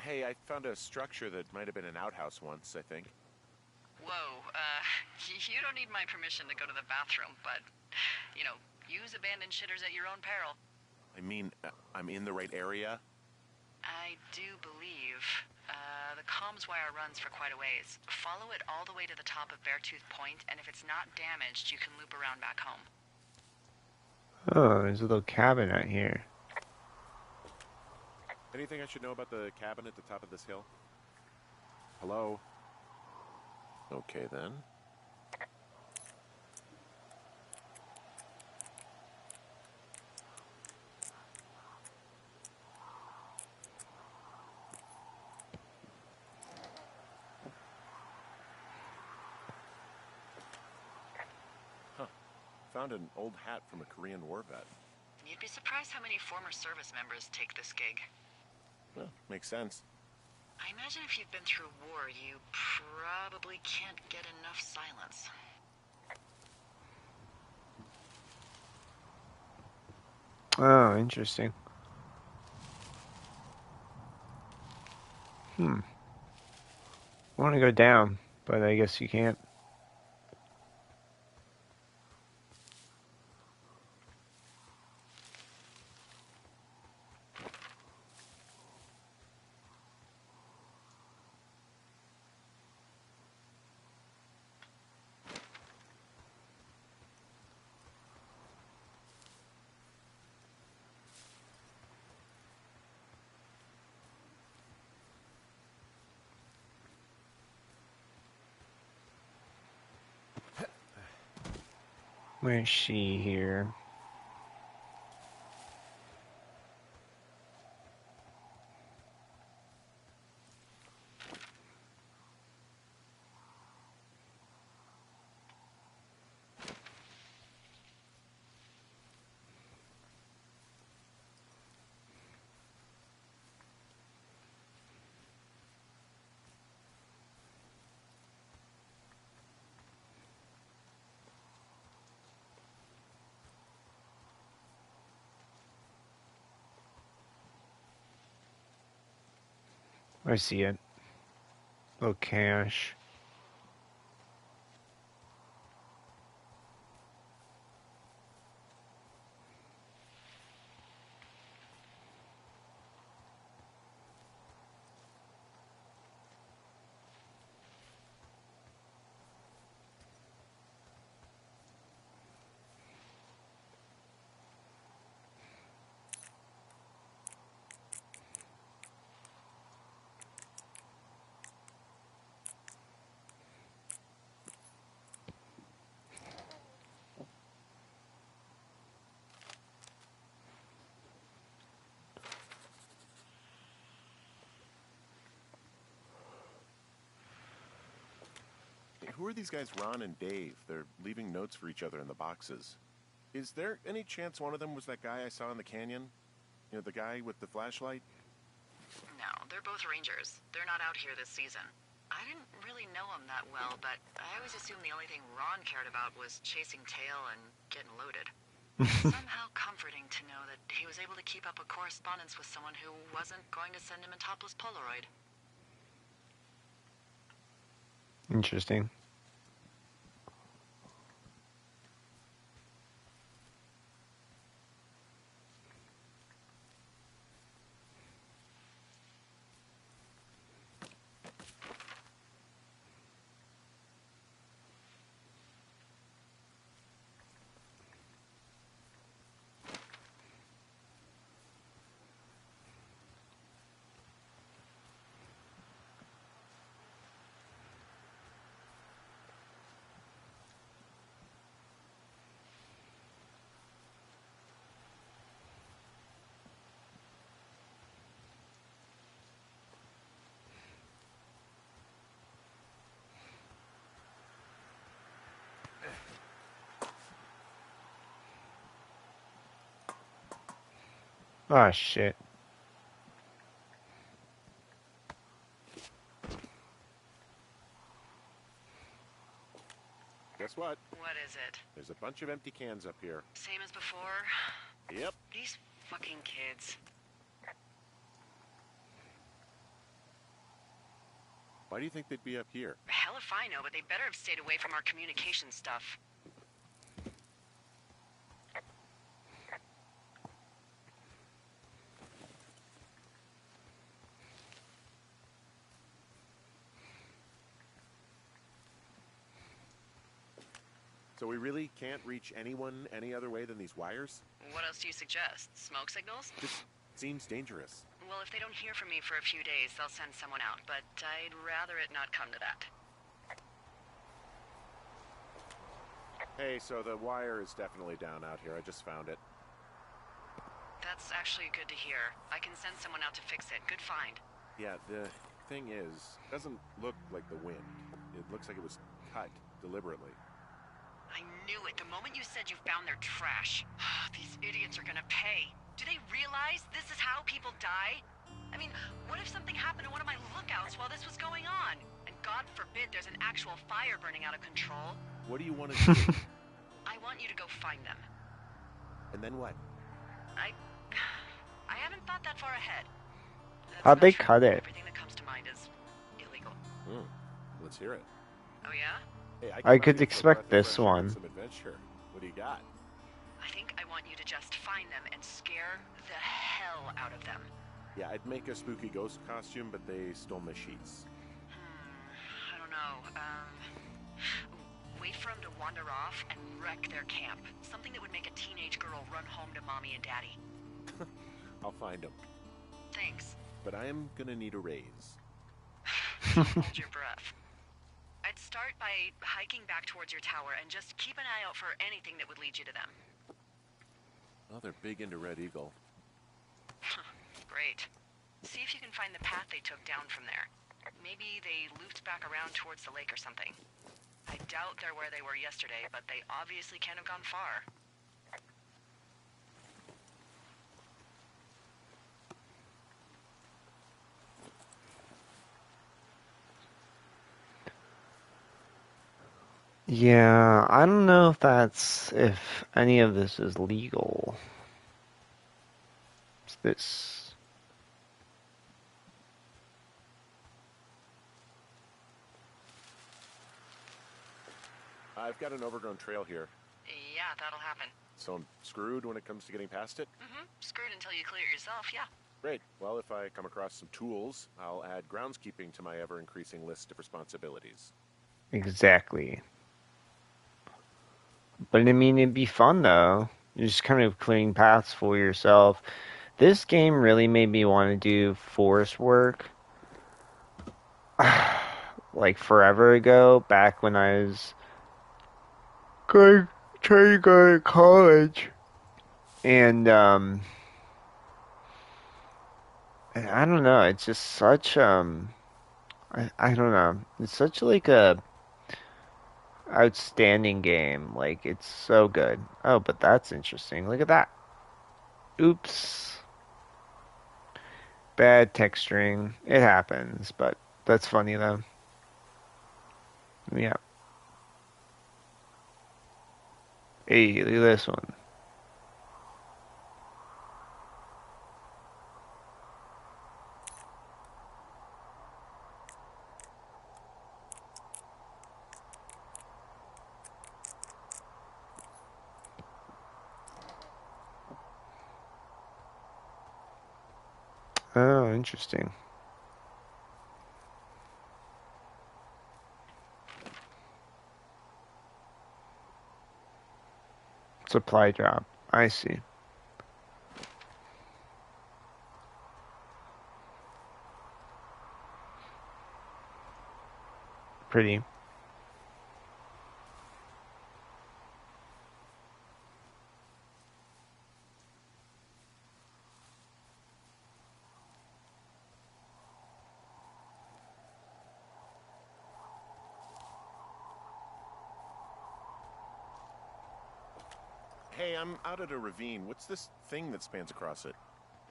Hey, I found a structure that might have been an outhouse once, I think. You don't need my permission to go to the bathroom, but, use abandoned shitters at your own peril. I mean, I'm in the right area? I do believe. The comms wire runs for quite a ways. Follow it all the way to the top of Beartooth Point, and if it's not damaged, you can loop around back home. Oh, there's a little cabin out here. Anything I should know about the cabin at the top of this hill? Hello? Okay, then. Found an old hat from a Korean War vet. You'd be surprised how many former service members take this gig. Well, makes sense. I imagine if you've been through war, you probably can't get enough silence. Oh, interesting. I want to go down, but I guess you can't. Where's she here? I see it. Little cache. Who are these guys, Ron and Dave? They're leaving notes for each other in the boxes. Is there any chance one of them was that guy I saw in the canyon? You know, the guy with the flashlight? No, they're both rangers. They're not out here this season. I didn't really know him that well, but I always assumed the only thing Ron cared about was chasing tail and getting loaded. Somehow comforting to know that he was able to keep up a correspondence with someone who wasn't going to send him a topless Polaroid. Interesting. Ah, shit. Guess what? What is it? There's a bunch of empty cans up here. Same as before? Yep. These fucking kids. Why do you think they'd be up here? hell if I know, but they better have stayed away from our communication stuff. So we really can't reach anyone any other way than these wires? What else do you suggest? Smoke signals? Just seems dangerous. Well, if they don't hear from me for a few days, they'll send someone out, but I'd rather it not come to that. Hey, so the wire is definitely down out here. I just found it. That's actually good to hear. I can send someone out to fix it. Good find. Yeah, the thing is, it doesn't look like the wind. It looks like it was cut deliberately. I knew it the moment you said you found their trash. These idiots are gonna pay. Do they realize this is how people die? I mean, what if something happened to one of my lookouts while this was going on? And God forbid there's an actual fire burning out of control. What do you want to do? I want you to go find them. And then what? I haven't thought that far ahead. That's How'd not they true. cut it? Everything that comes to mind is illegal. Let's hear it. Oh yeah? Hey, I could expect this one. Some adventure. What do you got? I think I want you to just find them and scare the hell out of them. Yeah, I'd make a spooky ghost costume, but they stole my sheets. I don't know. Wait for them to wander off and wreck their camp. Something that would make a teenage girl run home to mommy and daddy. I'll find them. Thanks. But I am gonna need a raise. Hold your breath. I'd start by hiking back towards your tower and just keep an eye out for anything that would lead you to them. Well, they're big into Red Eagle. Great. See if you can find the path they took down from there. Maybe they looped back around towards the lake or something. I doubt they're where they were yesterday, but they obviously can't have gone far. Yeah, I don't know if any of this is legal. What's this? I've got an overgrown trail here, Yeah, that'll happen. so I'm screwed when it comes to getting past it. Screwed until you clear it yourself, yeah. Great. Well, if I come across some tools, I'll add groundskeeping to my ever-increasing list of responsibilities. Exactly. But I mean, it'd be fun though. You're just kind of clearing paths for yourself. This game really made me want to do forest work. Like forever ago, back when I was trying to go to college. And I don't know, it's just such I don't know. It's such like a outstanding game. Like it's so good. Oh, but that's interesting. Look at that. Oops. Bad texturing. It happens, but that's funny though. Yeah. Hey, look at this one. Oh, interesting. Supply drop. I see. Pretty. Hey, I'm out at a ravine. What's this thing that spans across it?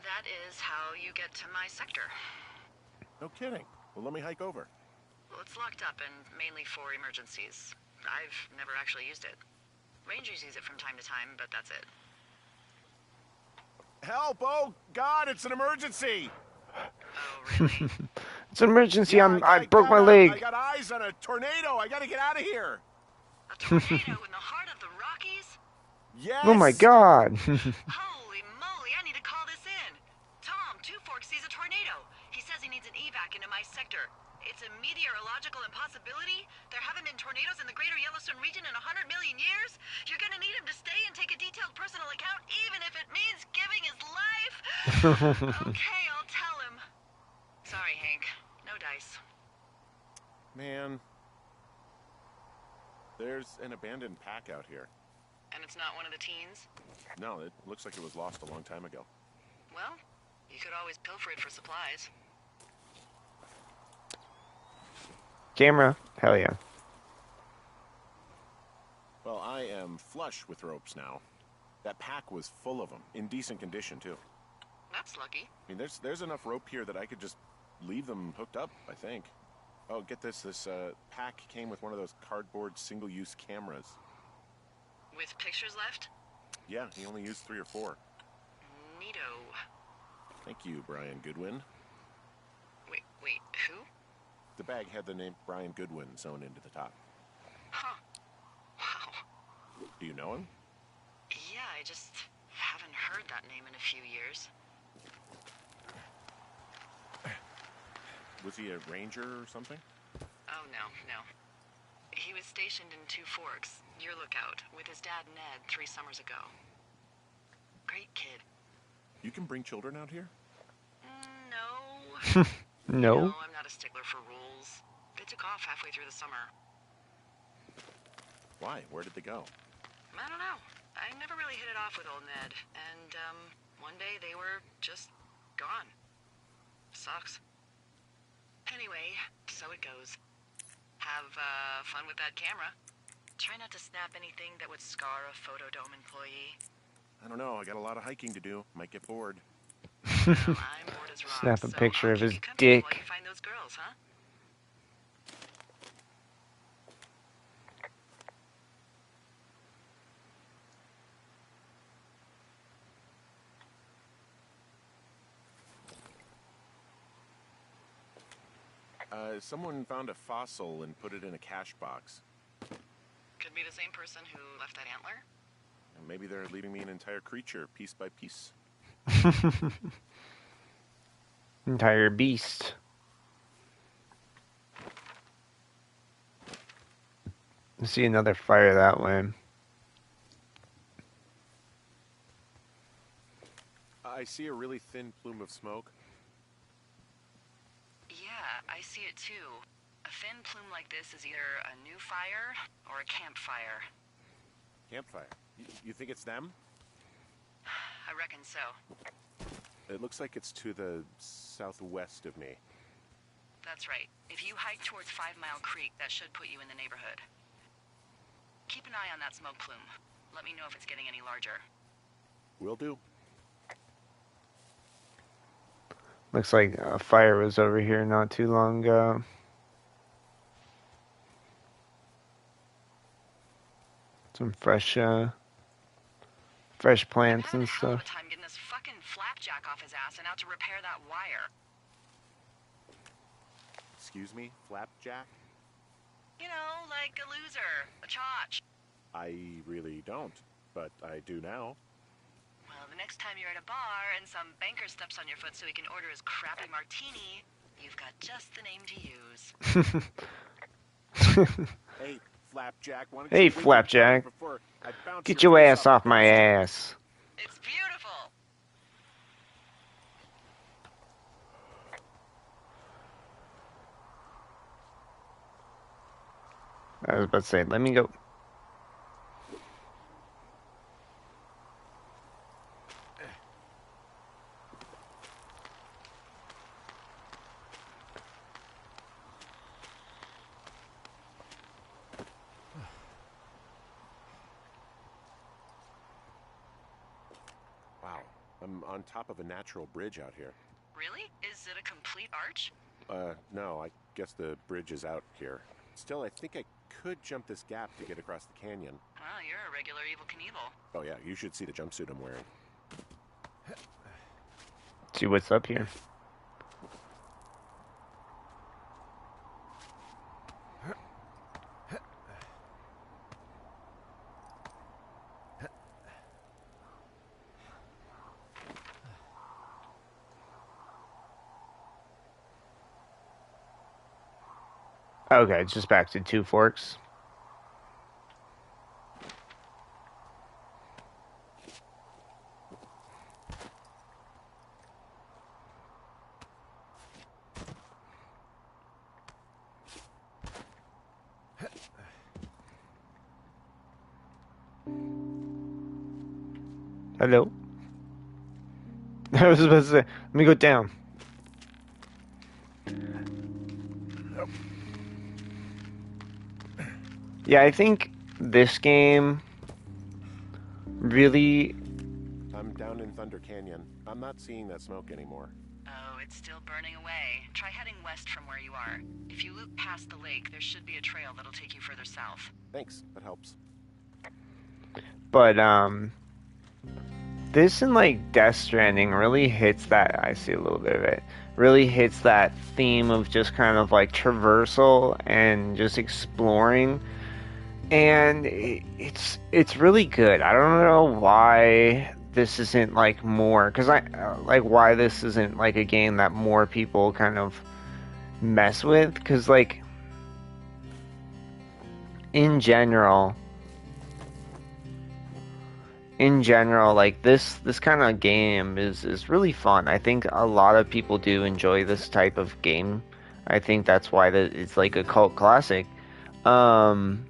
That is how you get to my sector. No kidding. Well, let me hike over. Well, it's locked up and mainly for emergencies. I've never actually used it. Rangers use it from time to time, but that's it. Help! Oh, God, it's an emergency! Oh, really? It's an emergency. Yeah, I broke my leg. I got eyes on a tornado. I gotta get out of here. A tornado in the heart of the Rockies? Yes. Oh my god. Holy moly, I need to call this in. Tom, Two Forks sees a tornado. He says he needs an evac into my sector. It's a meteorological impossibility. There haven't been tornadoes in the greater Yellowstone region in 100 million years. You're gonna need him to stay and take a detailed personal account, even if it means giving his life. Okay, I'll tell him. Sorry, Hank. No dice. Man, there's an abandoned pack out here. And it's not one of the teens? No, it looks like it was lost a long time ago. Well, you could always pilfer it for supplies. Camera. Hell yeah. Well, I am flush with ropes now. That pack was full of them, in decent condition too. That's lucky. I mean, there's enough rope here that I could just leave them hooked up, I think. Oh, get this. This pack came with one of those cardboard single-use cameras. With pictures left? Yeah, he only used 3 or 4. Neato. Thank you, Brian Goodwin. Wait, who? The bag had the name Brian Goodwin sewn into the top. Huh. Wow. Do you know him? Yeah, I just haven't heard that name in a few years. Was he a ranger or something? Oh, no. He was stationed in Two Forks, your lookout, with his dad Ned 3 summers ago. Great kid. You can bring children out here? No. No. No, I'm not a stickler for rules. They took off halfway through the summer. Why? Where did they go? I don't know. I never really hit it off with old Ned. And, one day they were just gone. Sucks. Anyway, so it goes. Have, fun with that camera. Try not to snap anything that would scar a Photodome employee. I don't know. I got a lot of hiking to do. Might get bored. Well, I'm bored as rocks, Snap a so picture I'll of keep his you company dick. while you find those girls, huh? Someone found a fossil and put it in a cash box. Could be the same person who left that antler. And maybe they're leaving me an entire creature, piece by piece. Entire beast. I see another fire that way. I see a really thin plume of smoke. Yeah, I see it too. A thin plume like this is either a new fire or a campfire. Campfire. You think it's them? I reckon so. It looks like it's to the southwest of me. That's right. If you hike towards 5 Mile Creek, that should put you in the neighborhood. Keep an eye on that smoke plume. Let me know if it's getting any larger. Will do. Looks like a fire was over here not too long ago. Some fresh plants and I'm having a hell of stuff. a time getting this fucking flapjack off his ass and out to repair that wire. Excuse me, Flapjack? You know, like a loser, a chotch. I really don't, but I do now. Well, the next time you're at a bar and some banker steps on your foot so he can order his crappy martini, you've got just the name to use. Hey, Flapjack, why don't Hey, you wait Flapjack. before I bounce Get your face ass off the my fence? ass. It's beautiful. I was about to say, let me go. Wow, I'm on top of a natural bridge out here. Really? Is it a complete arch? No, I guess the bridge is out here. Still, I think I could jump this gap to get across the canyon. Well, you're a regular Evel Knievel. Oh yeah, you should see the jumpsuit I'm wearing. See what's up here. Okay, it's just back to Two Forks. Hello. I was supposed to say, let me go down. Yeah, I think this game really. I'm down in Thunder Canyon. I'm not seeing that smoke anymore. Oh, it's still burning away. Try heading west from where you are. If you loop past the lake, there should be a trail that'll take you further south. Thanks, that helps. But, this and, like, Death Stranding really hits that. I see a little bit of it. Really hits that theme of just kind of, like, traversal and just exploring. And it's really good. I don't know why this isn't, like, more. Because why this isn't, like, a game that more people kind of mess with. Because, like, in general, like this kind of game is really fun. I think a lot of people do enjoy this type of game. I think that's why it's like a cult classic. um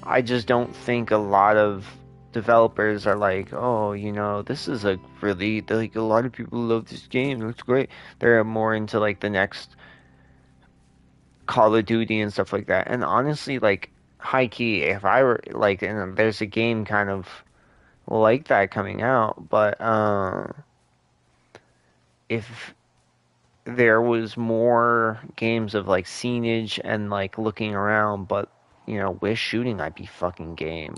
I just don't think a lot of developers are like, oh, this is a really, like, a lot of people love this game, it's great. They're more into like the next Call of Duty and stuff like that. And honestly, like, high key, if I were like, and there's a game kind of like that coming out, but if there was more games of like scenage and like looking around, but with shooting, I'd be fucking game,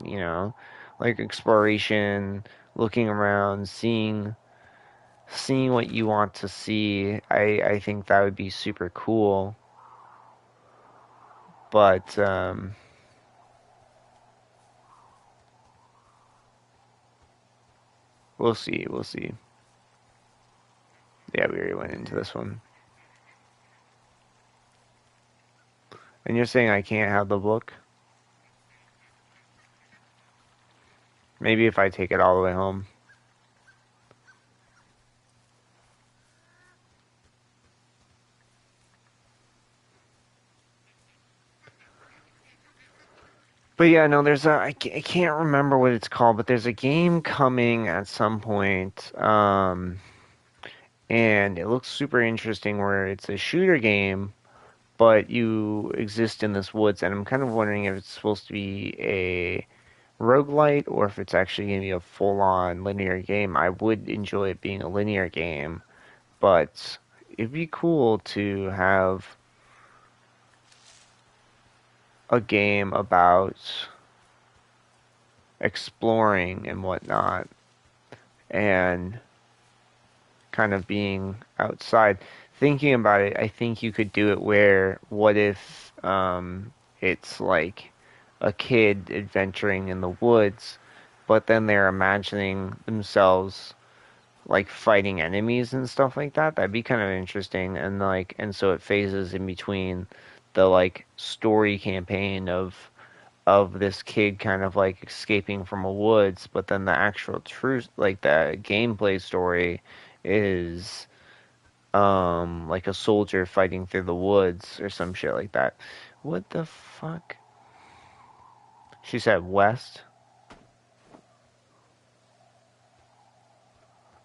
like exploration, looking around, seeing what you want to see. I think that would be super cool. But we'll see. Yeah, we already went into this one. And you're saying I can't have the book? Maybe if I take it all the way home. But yeah, no, I can't remember what it's called, but there's a game coming at some point, and it looks super interesting where it's a shooter game, but you exist in this woods, and I'm kind of wondering if it's supposed to be a roguelite or if it's actually going to be a full-on linear game. I would enjoy it being a linear game, but it'd be cool to have a game about exploring and whatnot, and kind of being outside. Thinking about it, I think you could do it where, what if it's like a kid adventuring in the woods, but then they're imagining themselves like fighting enemies and stuff like that. That'd be kind of interesting. And so it phases in between the like story campaign of this kid kind of like escaping from a woods, but then the actual truth, like the gameplay story, is like a soldier fighting through the woods or some shit like that. What the fuck? She said west.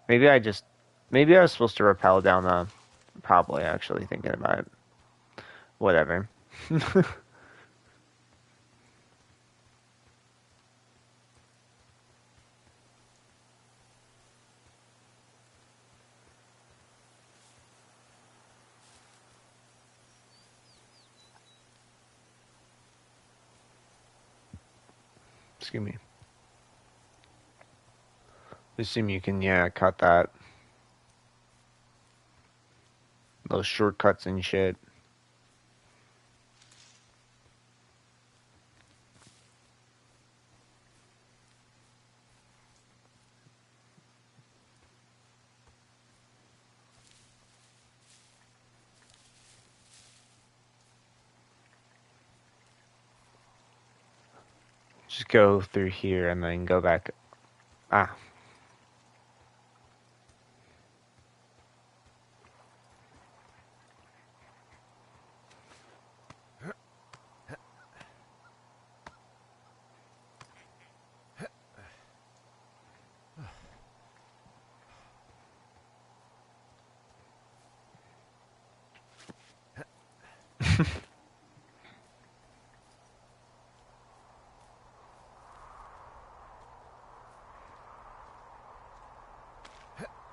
Maybe maybe I was supposed to rappel down the. Probably, actually, thinking about it. Whatever. Excuse me. Assume you can, yeah, cut that. Those shortcuts and shit. Just go through here and then go back. Ah.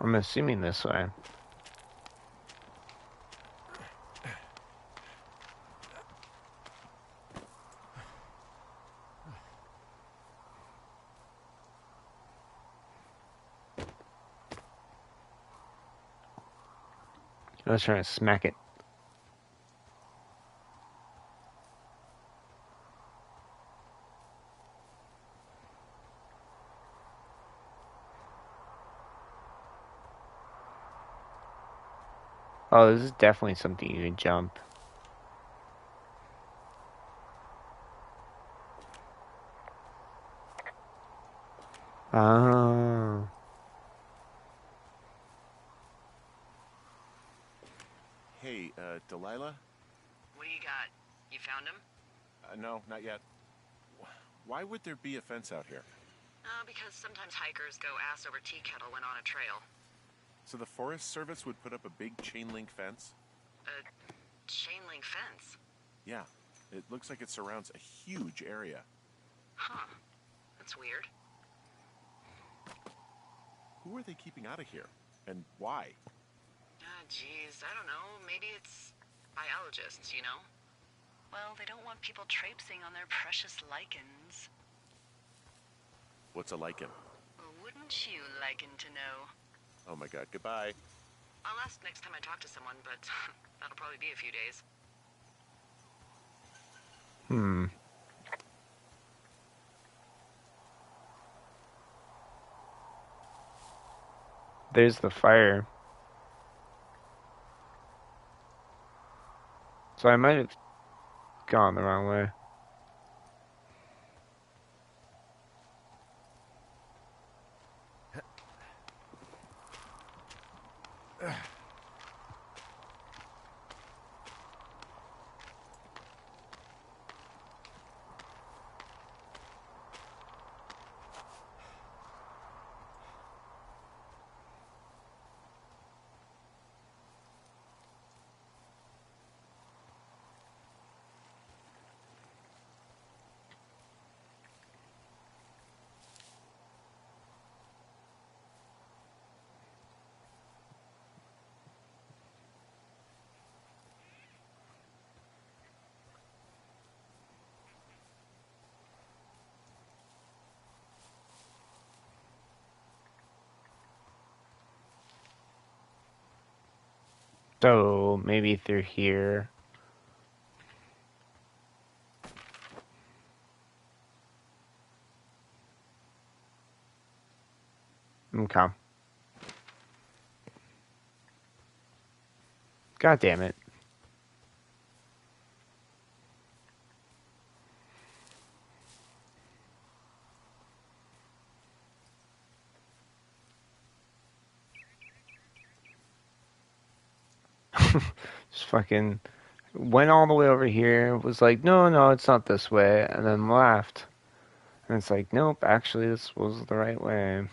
I'm assuming this way. I was trying to smack it. Oh, this is definitely something you can jump. Oh. Hey, Delilah? What do you got? You found him? No, not yet. Why would there be a fence out here? Because sometimes hikers go ass over tea kettle when on a trail. So the Forest Service would put up a big chain link fence? A chain link fence? Yeah. It looks like it surrounds a huge area. Huh. That's weird. Who are they keeping out of here? And why? Geez, I don't know. Maybe it's biologists, you know? Well, they don't want people traipsing on their precious lichens. What's a lichen? Wouldn't you liken to know? Oh my god, goodbye. I'll ask next time I talk to someone, but that'll probably be a few days. There's the fire. So I might have gone the wrong way. So maybe through here. Okay. God damn it. Just fucking went all the way over here, was like, no, it's not this way, and then left. And it's like, nope, actually this was the right way.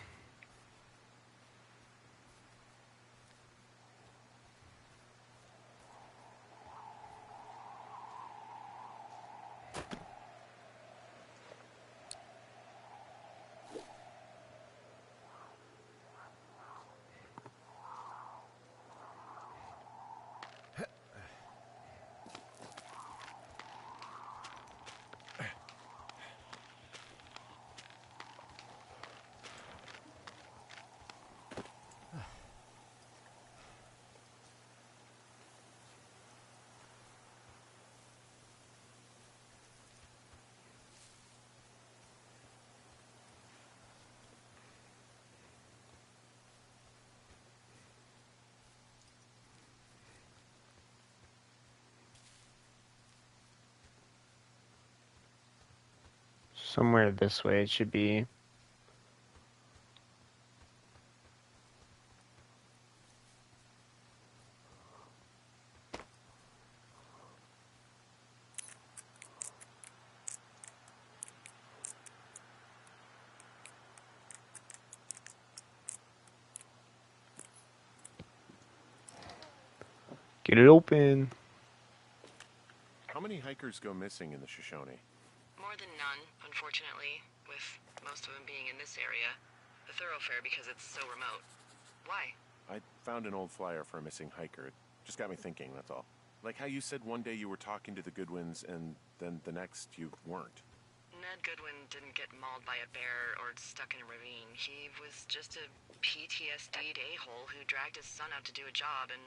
Somewhere this way it should be. Get it open. How many hikers go missing in the Shoshone? More than none, unfortunately, with most of them being in this area. The thoroughfare because it's so remote. Why? I found an old flyer for a missing hiker. It just got me thinking, that's all. Like how you said one day you were talking to the Goodwins and then the next you weren't. Ned Goodwin didn't get mauled by a bear or stuck in a ravine. He was just a PTSD'd a-hole who dragged his son out to do a job and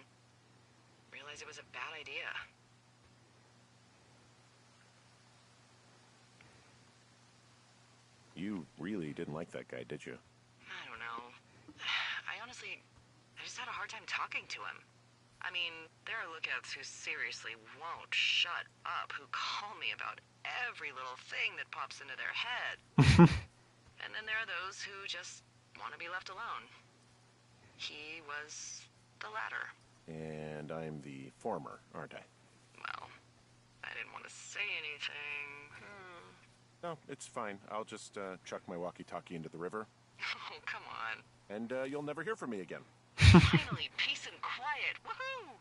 realized it was a bad idea. You really didn't like that guy, did you? I don't know. I just had a hard time talking to him. I mean, there are lookouts who seriously won't shut up, who call me about every little thing that pops into their head. And then there are those who just want to be left alone. He was the latter. And I'm the former, aren't I? Well, I didn't want to say anything. No, it's fine. I'll just chuck my walkie-talkie into the river. Oh, come on. And you'll never hear from me again. Finally, peace and quiet. Woohoo!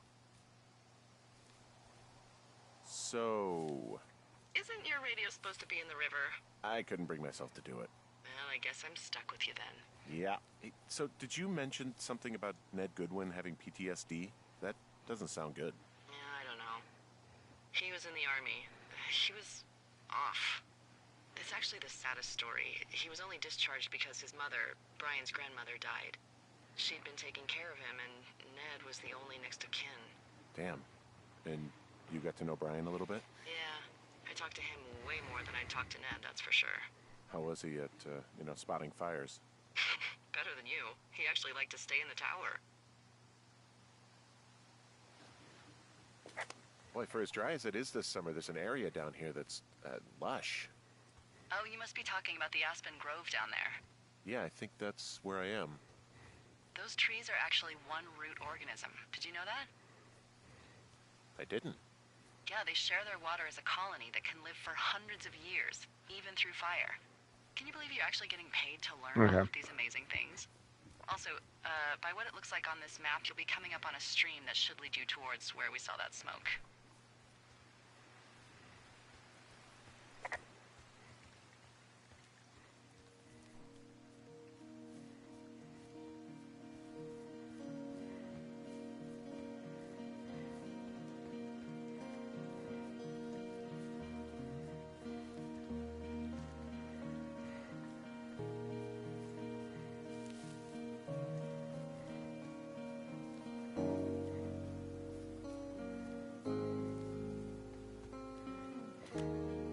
So... Isn't your radio supposed to be in the river? I couldn't bring myself to do it. Well, I guess I'm stuck with you then. Yeah. Hey, so did you mention something about Ned Goodwin having PTSD? That doesn't sound good. Yeah, I don't know. He was in the army. He was off. It's actually the saddest story. He was only discharged because his mother, Brian's grandmother, died. She'd been taking care of him, and Ned was the only next of kin. Damn. And you got to know Brian a little bit? Yeah. I talked to him way more than I talked to Ned, that's for sure. How was he at, spotting fires? Better than you. He actually liked to stay in the tower. Boy, for as dry as it is this summer, there's an area down here that's lush. Oh, you must be talking about the Aspen Grove down there. Yeah, I think that's where I am. Those trees are actually one root organism. Did you know that? I didn't. Yeah, they share their water as a colony that can live for hundreds of years, even through fire. Can you believe you're actually getting paid to learn about these amazing things? Also, by what it looks like on this map, you'll be coming up on a stream that should lead you towards where we saw that smoke.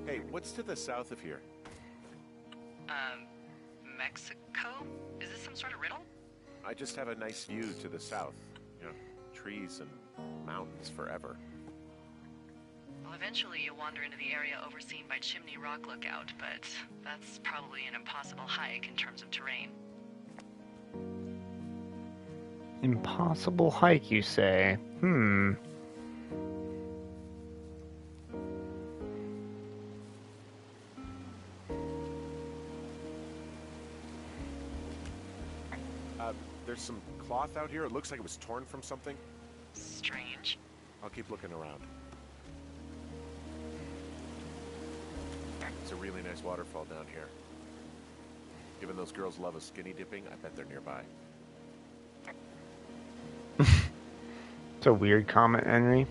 Hey, what's to the south of here? Mexico? Is this some sort of riddle? I just have a nice view to the south. You know, trees and mountains forever. Well, eventually you'll wander into the area overseen by Chimney Rock Lookout, but that's probably an impossible hike in terms of terrain. Impossible hike, you say? There's some cloth out here. It looks like it was torn from something. Strange. I'll keep looking around. It's a really nice waterfall down here. Given those girls love a skinny dipping, I bet they're nearby. It's a weird comment, Henry.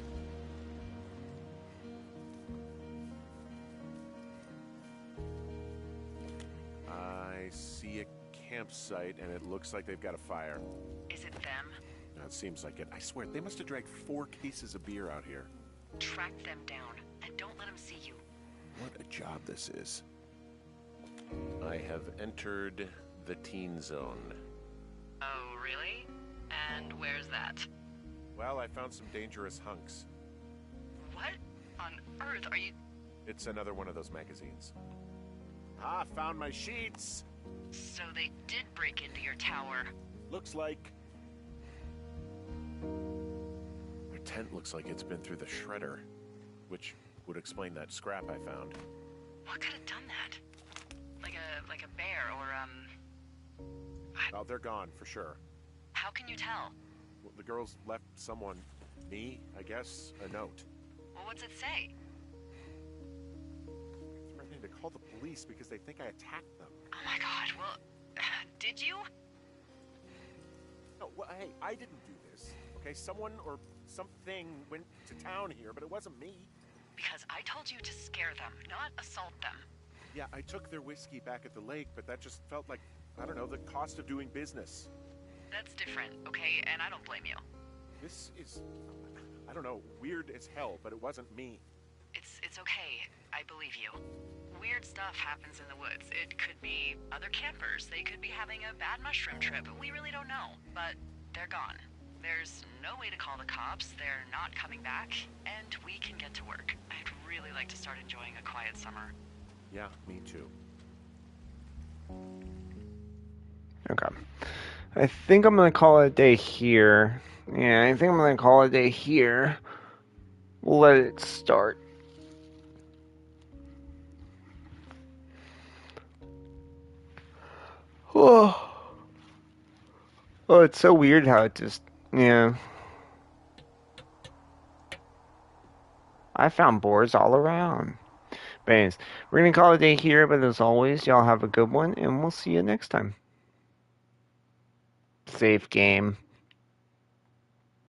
I see a campsite, and it looks like they've got a fire. Is it them? No, it seems like it. I swear, they must have dragged 4 cases of beer out here. Track them down, and don't let them see you. What a job this is. I have entered the teen zone. Oh, really? And where's that? Well, I found some dangerous hunks. What on earth are you... It's another one of those magazines. Ah, found my sheets. So they did break into your tower. Looks like... Their tent looks like it's been through the shredder, which would explain that scrap I found. What could have done that? Like a bear or, Oh, they're gone, for sure. How can you tell? Well, the girls left someone, me, I guess, a note. Well, what's it say? Threatening to call the police because they think I attacked them. Oh my god, well, did you? No, well, hey, I didn't do this. Okay, someone or something went to town here, but it wasn't me. Because I told you to scare them, not assault them. Yeah, I took their whiskey back at the lake, but that just felt like, I don't know, the cost of doing business. That's different, okay? And I don't blame you. This is, I don't know, weird as hell, but it wasn't me. It's okay. I believe you. Weird stuff happens in the woods. It could be other campers. They could be having a bad mushroom trip. We really don't know. But they're gone. There's no way to call the cops. They're not coming back. And we can get to work. I'd really like to start enjoying a quiet summer. Yeah, me too. Okay. I think I'm going to call it a day here. Yeah, I think I'm going to call it a day here. We'll let it start. Oh. Oh, it's so weird how it just, yeah. I found boars all around. But anyways, we're going to call it a day here, but as always, y'all have a good one, and we'll see you next time. Safe game.